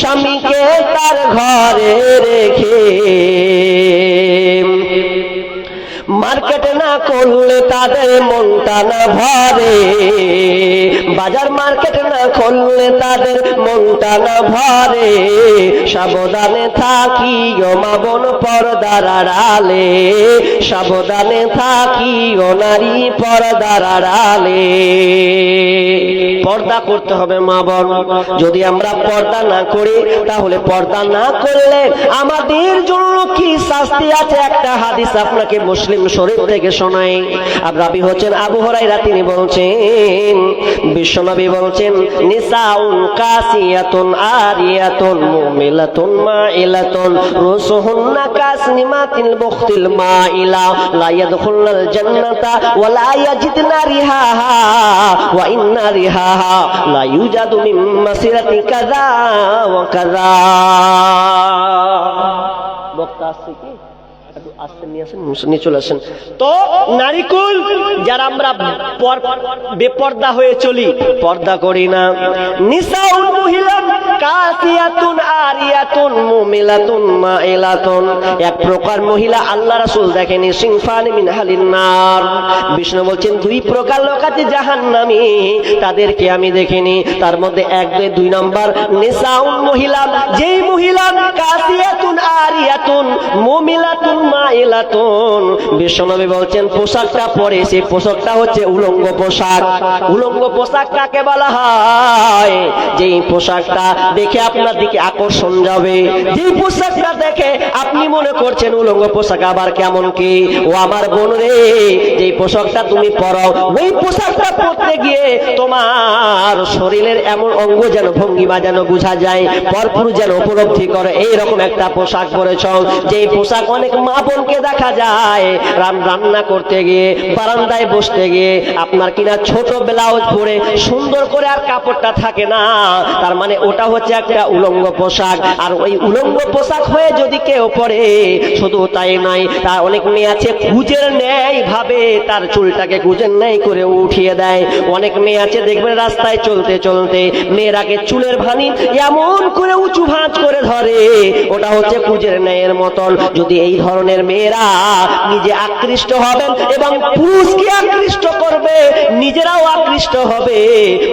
স্বামীকে তার ঘরে রেখে, মার্কেট না করলে তাদের মনটা না ভরে, বাজার মার্কেট না করলে তাদের মনটা না ভরে। সাবধানে থাকি ও মা বোন পর্দার আড়ালে, সাবধানে থাকি ও নারী পর্দার আড়ালে। পর্দা করতে হবে মা বোন। যদি আমরা পর্দা না করি তাহলে পর্দা না করলে আমাদের জন্য কি শাস্তি আছে। একটা হাদিস আপনাকে মুসলিম শরীফ থেকে শোনাই। আর রাবী হচ্ছেন আবু হুরায়রা, তিনি বলছেন, বিশ্বনবী বলছেন, নিসাউন কাসিয়াতুন আরিয়াতুন মুমিলাতুন মাইলাতুন রুসুহুন্না কাসনিমাতিল বুখতিল মাইলা লা ইয়াদখুলুল জান্নাতা ওয়া লা ইয়াজিদনা রিহাহা ওয়া ইন্না রিহাহা লা ইউজাদু মিন মাসিরাতি কাযা ওয়া কাযা। বক্তা আছে কি? তো নারীকুল যারা আমরা বেপর্দা হয়ে চলি, পর্দা করি না। নিসাউন মহিলা কাসিয়াতুন আরিয়াতুন মুমিলাতুন মাইলাতুন, এক প্রকার মহিলা আল্লাহ রাসূল দেখেনি, সিনফান মিন আহলিন নার। বিষ্ণু বলছেন দুই প্রকার লোক আছে জাহান্নামী, তাদেরকে আমি দেখিনি। তার মধ্যে এক দুই নাম্বার নিসাউন মহিলা, যেই মহিলা কাসিয়াতুন আরিয়াতুন মুমিলাতুন মাইলাতুন। বিশ্বনবী বলছেন পোশাকটা পরে সেই পোশাকটা হচ্ছে উলঙ্গ পোশাক। উলঙ্গ পোশাক কাকে বলা হয়? যেই পোশাকটা দেখে আপনার দিকে আকর্ষণ যাবে, যেই পোশাকটা দেখে আপনি মনে করছেন উলঙ্গ পোশাক আবার কেমন কি। ও আমার বোন রে, যেই পোশাকটা তুমি পরো ওই পোশাকটা পরতে গিয়ে তোমার শরীরের এমন অঙ্গ যেন ভঙ্গিমা যেন বোঝা যায়, পরপুর যেন উপলব্ধি করে এইরকম একটা পোশাক পরেছ। যেই পোশাক অনেক মা বোনকে দেখা যায় রান্না করতে গিয়ে, বারান্দায় বসতে গিয়ে আপনার কিনা ছোট ব্লাউজ পরে সুন্দর করে আর কাপড়টা থাকে না, তার মানে ওটা হচ্ছে একটা উলঙ্গ পোশাক। আর ওই উলঙ্গ পোশাক হয়ে যদি কেউ পরে, শুধু তাই নয়, তার অনেক মেয়ে আছে খুঁজের ন্যায় ভাবে তার চুলটাকে গুজের নাই করে উঠিয়ে দেয়। অনেক মেয়ে আছে দেখবেন রাস্তায় চলতে চলতে মেয়েরাকে চুলের ভানি এমন করে উঁচু ভাঁজ করে ধরে, ওটা হচ্ছে কুজের ন্যায়ের মতন। যদি এই ধরনের মেয়েরা নিজে আকৃষ্ট হবেন এবং পুরুষকে আকৃষ্ট করবে, নিজেরাও আকৃষ্ট হবে,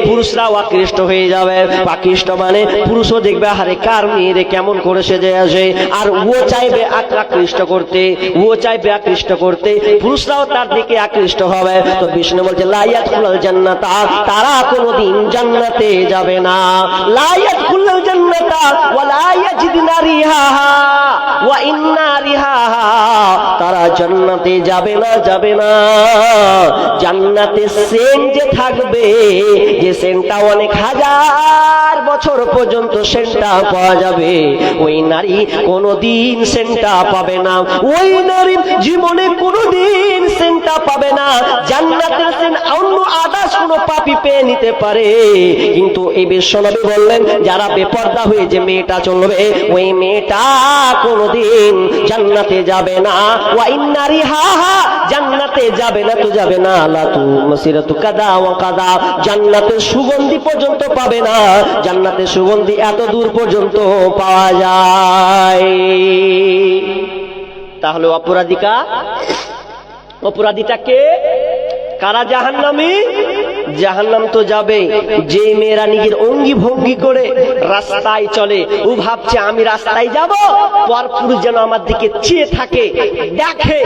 পুরুষরাও আকৃষ্ট হয়ে যাবে। আকৃষ্ট মানে পুরুষও দেখবে আরে কার মেয়েরে কেমন করে সেজে আসে, আর ও চাইবে আকৃষ্ট করতে, ও চাইবে আকৃষ্ট করতে, পুরুষরাও তার দিকে আকৃষ্ট হবে। তো বিষ্ণু বলছে লা ইয়াদখুলুল জান্নাতা, তারা কোনোদিন জান্নাতে যাবে না। লা ইয়াদখুলুল জান্নাতা ওয়া লা ইয়াজিদুনা রিহাহা ওয়া ইন্না রিহাহা, তারা জান্নাতে যাবে না, যাবে না। জান্নাতে সেন্ট যে থাকবে, যে সেন্টটা অনেক হাজার বছর পর্যন্ত সেন্টটা পাওয়া যাবে, ওই নারী কোনোদিন সেন্টটা পাবে না। ওই নারী জীবনে কোনোদিন সেন্টটা পাবে না। জান্নাতের সেন্ট অন্য আদার্স কোনো পাপী পেয়ে নিতে পারে, কিন্তু এই বিশ্বনবী বললেন যারা বেপরদা হয়ে যে মেয়েটা চলবে, ওই মেয়েটা কোনোদিন জান্নাতে যাবে না। ওয়া ইন্না রিহাহা, জান্নাতে যাবে না তো যাবে না। লা তু মাসিরাতু কাদা ওয়া কাদা, জান্নাতের সুগন্ধি পর্যন্ত পাবে না। জান্নাতের সুগন্ধি এত দূর পর্যন্ত পাওয়া যায়। তাহলে অপরাধীটা কে? কারা জাহান্নামী? জাহান্নাম তো যাবে যে মেয়েরা নিজের অঙ্গি ভঙ্গি করে রাস্তায় চলে, ও ভাবছে আমি রাস্তায় যাব, পরপুরুষ যেন আমার দিকে চেয়ে থাকে, দেখে,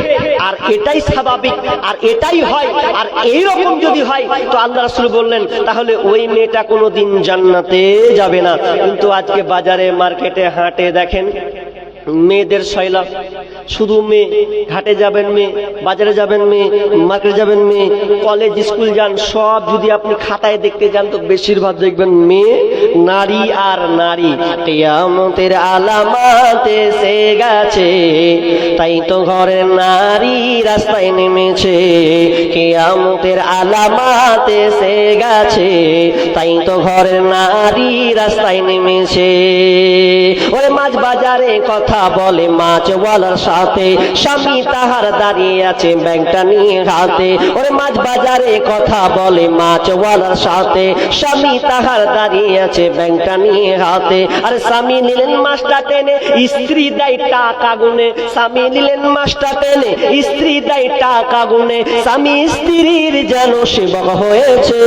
আর এটাই স্বাভাবিক, আর এটাই হয়। আর এইরকম যদি হয় তো আল্লাহ রাসূল বললেন তাহলে ওই মেয়েটা কোনোদিন জান্নাতে যাবে না। কিন্তু আজকে বাজারে মার্কেটে হাটে দেখেন মেয়েদের সয়লাব, শুধু মেয়ে, ঘাটে যাবেন মেয়ে, বাজারে যাবেন মেয়ে, মার্কেটে যাবেন মেয়ে, কলেজ স্কুল যান, সব যদি আপনি খাতায় দেখতে যান তো বেশিরভাগ দেখবেন মেয়ে, নারী আর নারী। কিয়ামতের আলামত এসে গেছে, তাই তো ঘরের নারী রাস্তায় নেমেছে। কিয়ামতের আলামত এসে গেছে, তাই তো ঘরের নারী রাস্তায় নেমেছে। ওরে মাছ বাজারে কথা বলে মাছওয়ালার সাথে, স্বামী তাহার দাঁড়িয়ে আছে ব্যাগটা নিয়ে হাতে। ওরে মাছ বাজারে কথা বলে মাছওয়ালার সাথে, স্বামী তাহার দাঁড়িয়ে আছে ব্যাগটা নিয়ে হাতে। আর স্বামী নিলেন মাছটা টেনে, স্ত্রী দেয় টাকা গুনে। স্বামী নিলেন মাছটা টেনে, স্ত্রী দেয় টাকা গুনে। স্বামী স্ত্রীর যেন সেবক হয়েছে।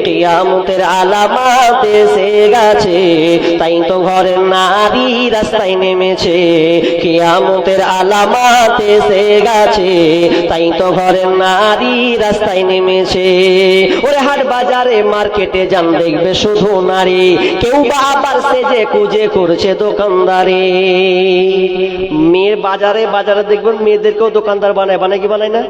কিয়ামতের আলামত এসে গেছে, তাই তো ঘরের নারী রাস্তায় নেমেছে। কিয়ামতের আলামত এসে গেছে, তাই তো ঘরের নারী রাস্তায় নেমেছে। ওরে হাট বাজারে মার্কেটে যান দেখবে শুধু নারী, কেউ বা আবার সেজে কুজে করছে দোকানদারি। মেয়ের বাজারে দেখবেন মেয়েদেরকেও দোকানদার বানায় কি বানায় না?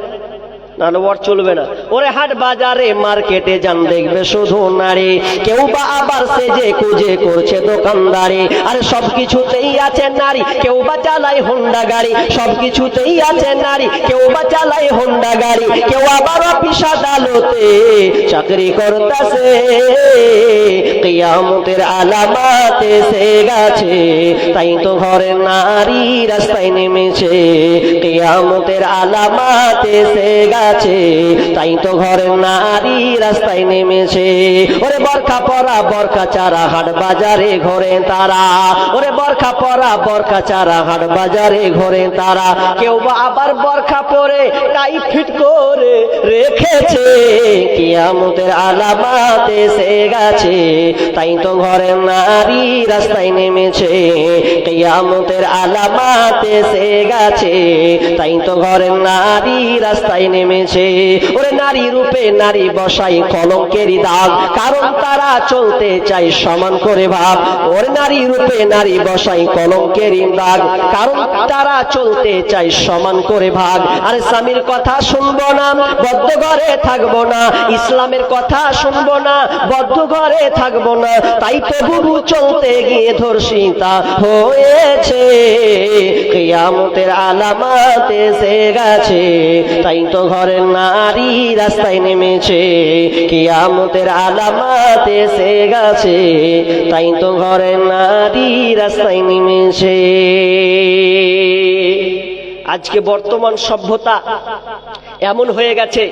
নাহলে ওর চলবে না। ওরে হাট বাজারে মার্কেটে যান দেখবে শুধু নারী, কেউ বা আবার সেজে কুজে করছে দোকানদারি। আরে সবকিছুতেই আছে নারী, কেউ বা চালায় হোন্ডা গাড়ি। সবকিছুতেই আছে নারী, কেউ বা চালায় হোন্ডা গাড়ি। কেউ আবার অফিস আদালতে চাকরি করতেছে। কিয়ামতের আলামত এসে গেছে, তাই তো ঘরের নারী রাস্তায় নেমেছে। কিয়ামতের আলামত এসে গেছে, তাই তো ঘরের নারী রাস্তায় নেমেছে। ওরে বরখা পরা বরখা চারা হাট বাজারে ঘোরে তারা। ওরে বরখা পরা বরখা চারা হাট বাজারে ঘোরে তারা। কেউ বা আবার বরখা পরে টাই ফিট করে রেখেছে। কিয়ামতের আলামত এসে গেছে, তাই তো ঘরের নারী রাস্তায় নেমেছে। কিয়ামতের আলামত এসে গেছে, তাই তো ঘরের নারী রাস্তায় নেমেছে। ওরে নারী রূপে নারী বসাই কলঙ্কেরই দাগ, কারণ তারা চলতে চাই সমান করে ভাব। ওরে নারী রূপে নারী বসাই কলঙ্কেরই দাগ, কারণ তারা চলতে চাই সমান করে ভাগ। আরে স্বামীর কথা শুনবো না, বদ্ধ ঘরে থাকবো না। ইসলামের কথা শুনবো না, বদ্ধ ঘরে থাকবো না। তাই তো বুবু চলতে গিয়ে ধর্ষিতা হয়েছে। কিয়ামতের আলামত এসে গেছে, তাই তো ঘরের নারী রাস্তায় নেমেছে। কিয়ামতের আলামত এসে গেছে, তাই তো ঘরের নারী রাস্তায় নেমেছে। আজকে বর্তমান সভ্যতা এমন হয়ে গেছে,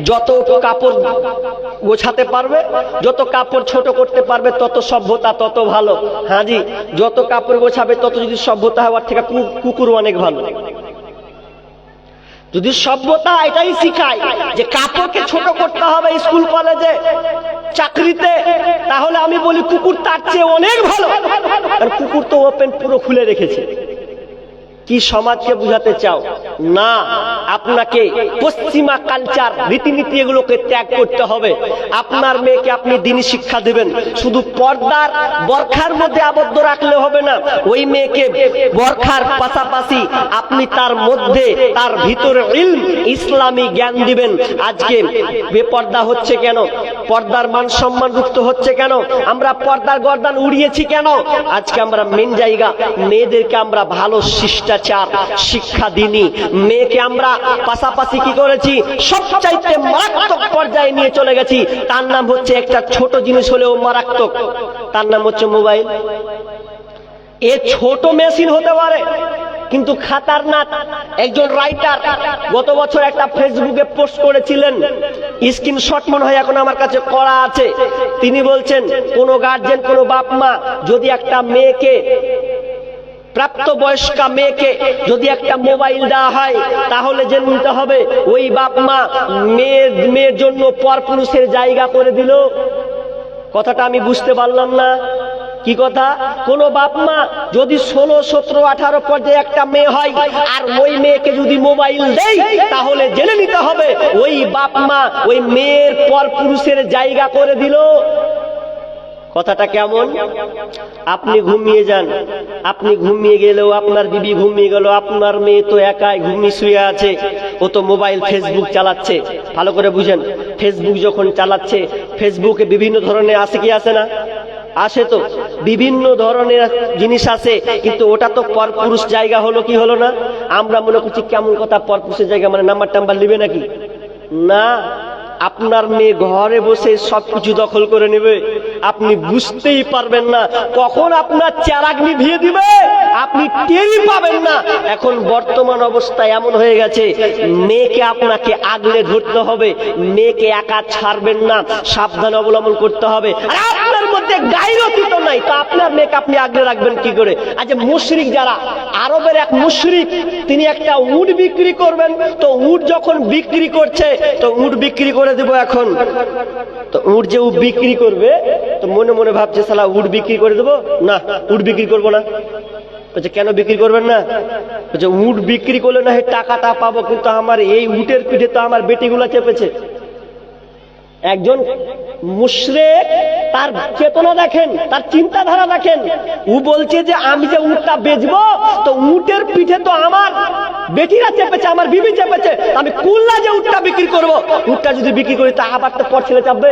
যত কাপড় গোছাতে পারবে, যত কাপড় ছোট করতে পারবে, তত সভ্যতা তত ভালো। হাজি, যত কাপড় গোছাবে তত যদি সভ্যতা হওয়ার থেকে কুকুর অনেক ভালো। যদি সভ্যতা এটাই শিখায় যে কাপড়কে ছোট করতে হবে স্কুল কলেজে চাকরিতে, তাহলে আমি বলি কুকুর তার চেয়ে অনেক ভালো। আর কুকুর তো ওপেন পুরো খুলে রেখেছে। কি সমাজকে বুঝাতে চাও? না, আপনাকে পশ্চিমা কালচার রীতিনীতি এগুলোকে ত্যাগ করতে হবে। আপনার মেয়েকে আপনি দ্বীনি শিক্ষা দেবেন, শুধু পর্দার বরখার মধ্যে আবদ্ধ রাখলে হবে না। ওই মেয়েকে বরখার পাশাপাশি আপনি তার মধ্যে তার ভিতরে ইলম ইসলামী জ্ঞান দিবেন। আজকে বেপর্দা হচ্ছে কেন? পর্দার মান সম্মান রুক্ত হচ্ছে কেন? আমরা পর্দার গর্দান উড়িয়েছি কেন? আজকে আমরা মেন জায়গা, মেয়েদেরকে আমরা ভালো শিষ্টাচার শিক্ষা দিইনি। মেয়েকে আমরা পাশাপাশি কি করেছি? সবচাইতে মারাত্মক পর্যায়ে নিয়ে চলে গেছি। তার নাম হচ্ছে, একটা ছোট জিনিস হলেও মারাত্মক, তার নাম হচ্ছে মোবাইল। এ ছোট মেশিন হতে পারে কিন্তু খাতারনাক। একজন রাইটার গত বছর একটা ফেসবুকে পোস্ট করেছিলেন, স্ক্রিনশট মনে হয় এখন আমার কাছে করা আছে। তিনি বলছেন, কোন গার্জেন, কোন বাপ মা যদি একটা মেয়েকে, প্রাপ্তবয়স্কা মেয়েকে যদি একটা মোবাইল দেওয়া হয়, তাহলে জেনে নিতে হবে ওই বাপ মা মেয়ের জন্য পরপুরুষের জায়গা করে দিল। কথাটা আমি বুঝতে পারলাম না। কি কথা? কোন বাপ মা যদি 16, 17, 18 পর্যায়ে একটা মেয়ে হয় আর ওই মেয়েকে যদি মোবাইল দেয়, তাহলে জেনে নিতে হবে ওই বাপ মা ওই মেয়ের পরপুরুষের জায়গা করে দিল। কথাটা কেমন? আপনি ঘুমিয়ে যান, আপনি ঘুমিয়ে গেলেও আপনার বিবি ঘুমিয়ে গেল, আপনার মেয়ে তো একাই ঘুমিয়ে শুয়ে আছে, ও তো মোবাইল ফেসবুক চালাচ্ছে। ভালো করে বুঝেন, ফেসবুক যখন চালাচ্ছে, ফেসবুকে বিভিন্ন ধরনের আসে কি আসে না? আসে তো, বিভিন্ন ধরনের জিনিস আছে, কিন্তু ওটা তো পরপুরুষ জায়গা হলো কি হলো না? আমরা মনে করছি কেমন কথা, পরপুরুষের জায়গা মানে নাম্বার টাম্বার নিবে নাকি? না, আপনার মেয়ে ঘরে বসে সবকিছু দখল করে নেবে, আপনি বুঝতেই পারবেন না। কখন আপনার চেরাগ নিভিয়ে দিবে আপনি টেরই পাবেন না। এখন বর্তমান অবস্থা এমন হয়ে গেছে, মেয়েকে আপনাকে আগলে ধরতে হবে, মেয়েকে একা ছাড়বেন না, সাবধান অবলম্বন করতে হবে। আর আপনার মধ্যে গায়রতি তো নাই, তো আপনার মেয়েকে আপনি আগলে রাখবেন কি করে? আজ মুশরিক যারা, আরবের এক মুশরিক, তিনি একটা উট বিক্রি করবেন, তো উট যখন বিক্রি করছে, তো উট বিক্রি করে দেব এখন, তো উট যে বিক্রি করবে, তো মনে মনে ভাবছে শালা উট বিক্রি করে দেবো না, উট বিক্রি করবো না। বলছে কেন বিক্রি করবেন না? বলছে উট বিক্রি করলে না টাকাটা পাবো, কিন্তু আমার এই উটের পিঠে তো আমার বেটিগুলা চেপেছে। একজন মুশরিক, তার চেতনা দেখেন, তার চিন্তাধারা দেখেন। ও বলছে যে আমি যে উটটা বেচবো, তো উটের পিঠে তো আমার বেটিরা চেপেছে, আমার বিবি চেপেছে, আমি কুল্লা যে উটটা বিক্রি করবো, উটটা যদি বিক্রি করি তা আবার তো পর ছেলে চাপবে।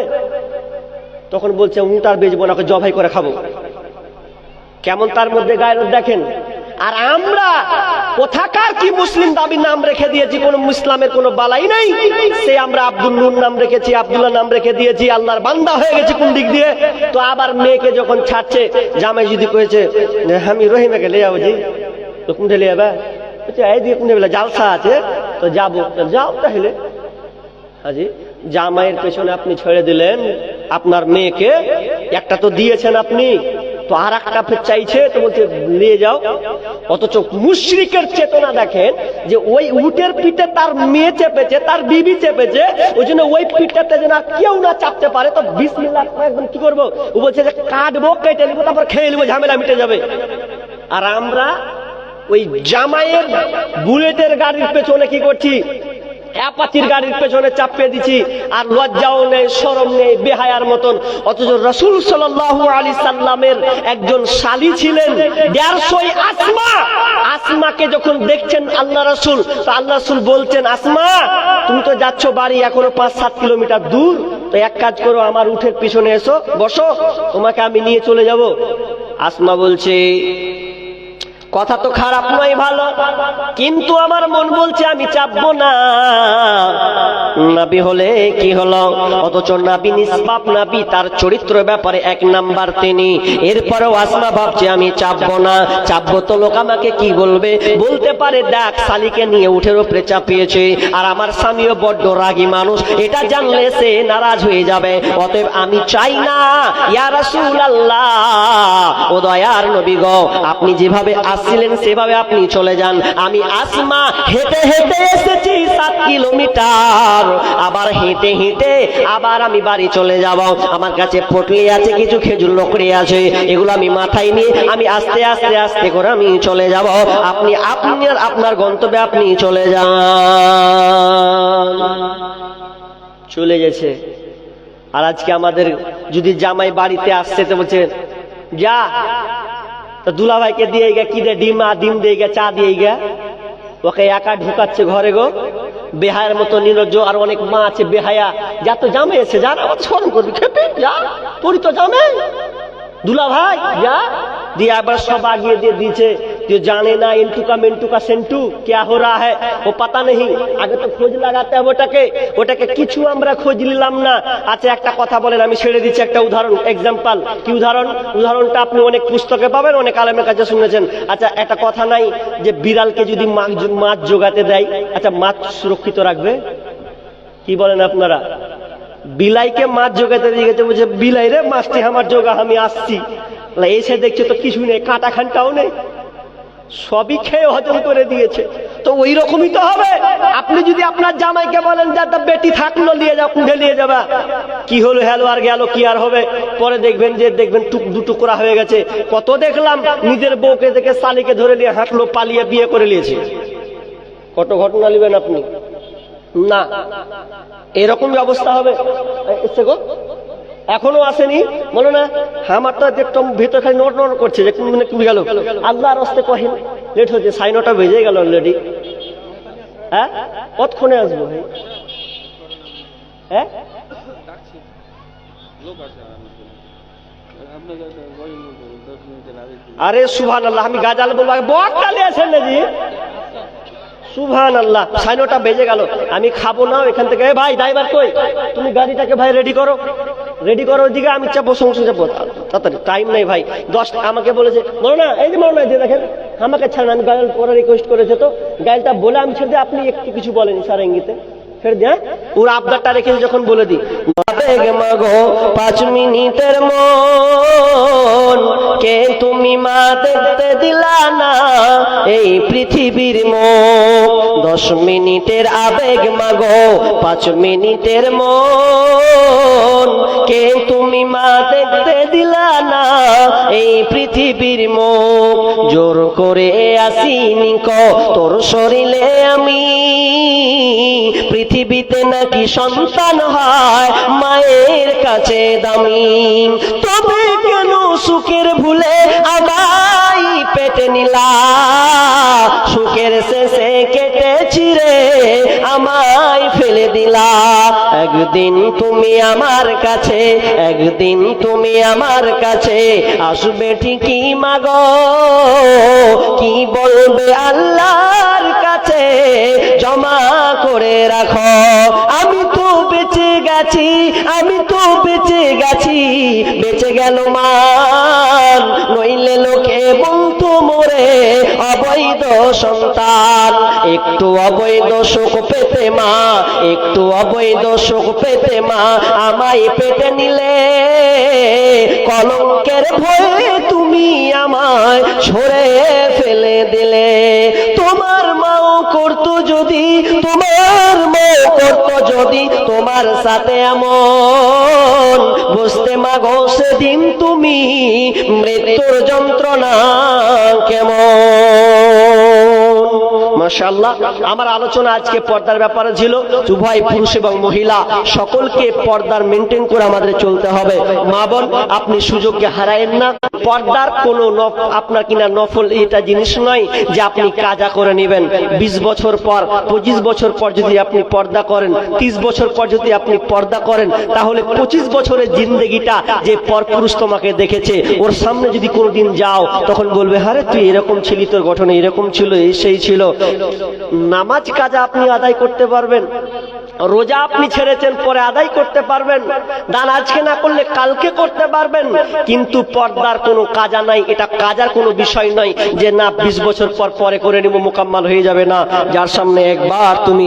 তখন বলছে উট আর বেচবো না, জবাই করে খাবো। কেমন তার মধ্যে গায়রত দেখেন। আর আমরা কোথাকার কি মুসলিম দাবির নাম রেখে দিয়েছি, কোন ইসলামের কোনো বালাই নাই, সে আমরা আব্দুল নূর নাম রেখেছি, আব্দুল্লাহ নাম রেখে দিয়েছি, আল্লাহর বান্দা হয়ে গেছি কোন দিক দিয়ে। তো আবার মেয়েকে যখন ছাড়ছে, জামাই যদি কয়েছে আমি রহিমাকে লিয়ে যাবো, জি তো কোনটা লিয়ে যাবে? এই দিয়ে কোনটা বেলা জালসা আছে, তো যাবো, যাও তাহলে। হাজি, জামাইয়ের পেছনে আপনি ছেড়ে দিলেন আপনার মেয়েকে, একটা তো দিয়েছেন আপনি, তো আর একটা ফের চাইছে, তো বলছে নিয়ে যাও। অথচ মুশরিকের চেতনা দেখেন, যে ওই উটের পিঠে তার মেয়ে চেপেছে, তার বিবি চেপেছে, ওই জন্য ওই পিঠটাতে যেন আর কেউ না চাপতে পারে, তো বিসমিল্লাহ একদম কি করবো, ও বলছে যে কাটবো, কেটে নিবো, তারপর খেয়ে নিবো, ঝামেলা মিটে যাবে। আর আমরা ওই জামাইয়ের বুলেটের গাড়ির পেছনে কি করছি, অ্যাপাচির গাড়ির পেছনে চাপিয়ে দিচ্ছি, আর লজ্জাও নেই, শরম নেই, বেহায়ার মতন। অথচ রাসূল সাল্লাল্লাহু আলাইহি সাল্লামের একজন শালী ছিলেন 150 আসমা। আসমাকে যখন দেখছেন আল্লাহ রাসূল, তো আল্লাহ রাসূল বলছেন, আসমা তুমি তো যাচ্ছ বাড়ি, এখনো 5-7 কিলোমিটার দূর, তো এক কাজ করো, আমার উঠের পিছনে এসো, বসো, তোমাকে আমি নিয়ে চলে যাব। আসমা বলছে কথা তো খারাপ নয়, ভালো, কিন্তু আমার মন বলছে আমি চাপবো না। নবী হলে কি হলো, অথচ নবী নিষ্পাপ নবী, তার চরিত্র ব্যাপারে 1 নাম্বার তিনি। এরপরেও আসমা ভাবছে আমি চাপবো না, চাপবো তো লোক আমাকে কি বলবে, বলতে পারে দেখ শালিকে নিয়ে উঠের উপরে চাপিয়েছে, আর আমার স্বামীও বড্ড রাগী মানুষ, এটা জানলে সে নারাজ হয়ে যাবে, অতএব আমি চাই না। ইয়া রাসূলুল্লাহ, ও দয়ার নবী গো, আপনি যেভাবে আসছিলেন সেভাবে আপনি চলে যান। আমি আসমা হেঁটে হেঁটে এসেছি 7 কিলোমিটার, আবার হেঁটে হেঁটে আবার আমি বাড়ি চলে যাব। আমার কাছে পটলি আছে, কিছু খেজুর লকড়ি আছে, এগুলো আমি মাথায় নিয়ে আমি আস্তে আস্তে আস্তে করে আমি চলে যাব। আপনি আপনার গন্তব্যে আপনি চলে যান। চলে গেছে। আর আজকে আমাদের যদি জামাই বাড়িতে আসছে তো বলছে যা, তো দুলাভাইকে দিয়ে গে কি দে, ডিম দিয়ে গে, চা দিয়ে গে, ওকে একা ঢুকাচ্ছে ঘরে গো, বেহায়ের মতো নির্লজ্জ। আর অনেক মা আছে বেহায়া, যা তো জামে এসে যা, স্মরণ করবি খেপে যা, তোরই তো জামে, দুলাভাই যা, দিয়ে আবার সব আগিয়ে দিয়ে দিয়েছে। जो जाने ना इंटू का सेंटू क्या हो रहा है वो पता नहीं, आगे तो खोज लगाते हैं ওটাকে কিছু আমরা খোঁজ নিলাম না। আচ্ছা একটা কথা বলেন, আমি ছেড়ে দিচ্ছি একটা উদাহরণ, এক্সাম্পল। কি উদাহরণটা আপনি অনেক পুস্তকে পাবেন, অনেক আলেমের কাছে শুনেছেন। আচ্ছা একটা কথা নাই যে বিড়ালকে যদি মাছ জোগাতে দেয়, আচ্ছা মাছ সুরক্ষিত রাখবে? কি বলেন আপনারা? বিলাইকে মাছ জোগাতে দিয়ে গেছে, বলছে বিলাই রে মাছটি আমার জোগা, আমি আসছি। এসে দেখছে তো কিছু নেই, কাঁটা খানটাও নেই, সবই খেয়ে হজম করে দিয়েছে। তো ওই রকমই তো হবে। আপনি যদি আপনার জামাইকে বলেন যা তা বেটি থাকলো নিয়ে যাও, কুঁড়ে নিয়ে যাবা, কি হলো হেলো আর গেল, কি আর হবে? পরে দেখবেন দুটুকরা হয়ে গেছে। কত দেখলাম নিজের বউকে দেখে শালিকে ধরে নিয়ে হাঁটলো, পালিয়ে বিয়ে করে নিয়েছে। কত ঘটনা নেবেন আপনি না, এরকমই অবস্থা হবে। এখনো আসেনি বলো না, আমার তো একদম ভিতর খালি নড় নড় করছে যে কমে গেল। আল্লাহর রাস্তে কহিন লেট হচ্ছে, 9:30 বেজে গেল অলরেডি। হ্যাঁ কতক্ষণে আসবো ভাই? হ্যাঁ আরে সুবহানাল্লাহ, আমি গাজাল বলবো বটকালে আছেন নাকি? সুবহানাল্লাহ, 9:30 বেজে গেল, আমি খাবো না এখান থেকে। ভাই ড্রাইভার কই, তুমি গাড়িটাকে ভাই রেডি করো ওইদিকে, আমি চাপবো, সংসদ যাবো তাড়াতাড়ি, টাইম নেই ভাই। 10 আমাকে বলেছে বলো না, এই যে মনে নাই দেখেন আমাকে ছাড়েন, আমি গাড়ি পরে রিকোয়েস্ট করেছে, তো গাড়িটা বলে আমি ছেড়ে দিই, আপনি একটু কিছু বলেন ইশারা ইঙ্গিতে ছেড়ে দিয়ে, ওর আবদারটা রেখে যখন বলে দিই 5 মিনিটের মন কে তুমি মা দেখতে দিলা না এই পৃথিবীর মুখ, 10 মিনিটের আবেগ মাগো 5 মিনিটের মন কে তুমি মা দেখতে দিলা না এই পৃথিবীর মুখ, জোর করে আসিনি ক তোর শরীরে আমি, পৃথিবীতে নাকি সন্তান হয় মায়ের কাছে দামি, তবে কেন সুখের ভুলে আমায় পেটে নিলা, সুখের শেষে কেটে ছিঁড়ে আমায় ফেলে দিলা, একদিন তুমি আমার কাছে আসবে ঠিকই মাগো, কি বলবে আল্লাহর কাছে জমা করে রাখো, আমি তো বেঁচে গেছি, বেঁচে গেল মান, নইলে লোকে বলতো মোরে অবৈধ সন্তান, একটু অবৈধ সুখ পেতে মা আমায় পেটে নিলে, কলঙ্কের ভয়ে তুমি আমায় ছড়ে ফেলে দিলে, তোমার মাও করতো যদি তোমার সাথে এমন, বুঝতে মাগো সেদিন তুমি মৃত্যুর যন্ত্রণা কেমন। মাশাআল্লাহ, আমার আলোচনা আজকে পর্দার ব্যাপারে ছিল। উভয় পুরুষ এবং মহিলা সকলকে পর্দার মেনটেন করে আমাদের চলতে হবে। মা বোন, আপনি সুযোগকে হারায়েন না। পর্দার কোনো আপনার কিনা নফল এটা জিনিস নয় যে আপনি কাজা করে নেবেন। 20 বছর পর 25 বছর পর যদি আপনি পর্দা করেন, 30 বছর পর যদি আপনি পর্দা করেন, তাহলে 25 বছরের জিন্দেগিটা যে পরপুরুষ তোমাকে দেখেছে ওর সামনে যদি কোনোদিন যাও, তখন বলবে আরে তুই এরকম ছিলি, তোর গঠন এরকম ছিল, এই সেই ছিল। নামাজ কাজা আপনি আদায় করতে পারবেন, রোজা আপনি ছেড়েছেন পরে আদায় করতে পারবেন, দান আজকে না করলে কালকে করতে পারবেন, কিন্তু পর্দার কোনো কাজা নাই। এটা কাজার কোনো বিষয় নয় যে না 20 বছর পর পরে করে নিব, মোকাম্মাল হয়ে যাবে না। যার সামনে একবার তুমি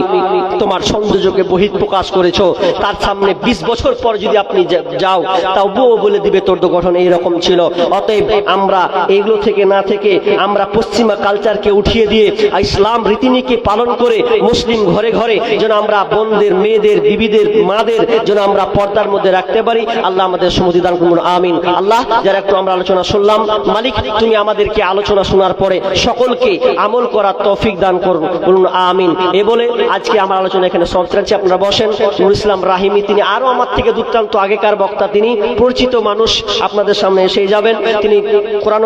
তোমার সৌন্দর্যকে বহিঃপ্রকাশ করেছো, তার সামনে 20 বছর পর যদি আপনি যাও, তাও বউ বলে দিবে তোর তো গঠন এইরকম ছিল। অতএব আমরা এগুলো থেকে না থেকে আমরা পশ্চিমা কালচারকে উঠিয়ে দিয়ে ইসলাম রীতিনীতিকে পালন করে মুসলিম ঘরে ঘরে যেন আমরা বোনদের, মেয়েদের, বিবিদের, মাদের যেন আমরা পর্দার মধ্যে রাখতে পারি। আল্লাহ আমাদের সুমতি দান করুন, আমিন। আল্লাহ, যারা একটু আমরা আলোচনা শুনলাম, মালিক তুমি আমাদেরকে আলোচনা শোনার পরে সকলকে আমল করার তৌফিক দান করুন, আমিন। এ বলে আজকে আমার আলোচনা এখানে সমাপ্ত করছি। আপনারা বসেন। নুরুল ইসলাম রাহিমি, তিনি আরো আমার থেকে দুর্দান্ত আগেকার বক্তা, তিনি পরিচিত মানুষ, আপনাদের সামনে এসে যাবেন। তিনি কোরআন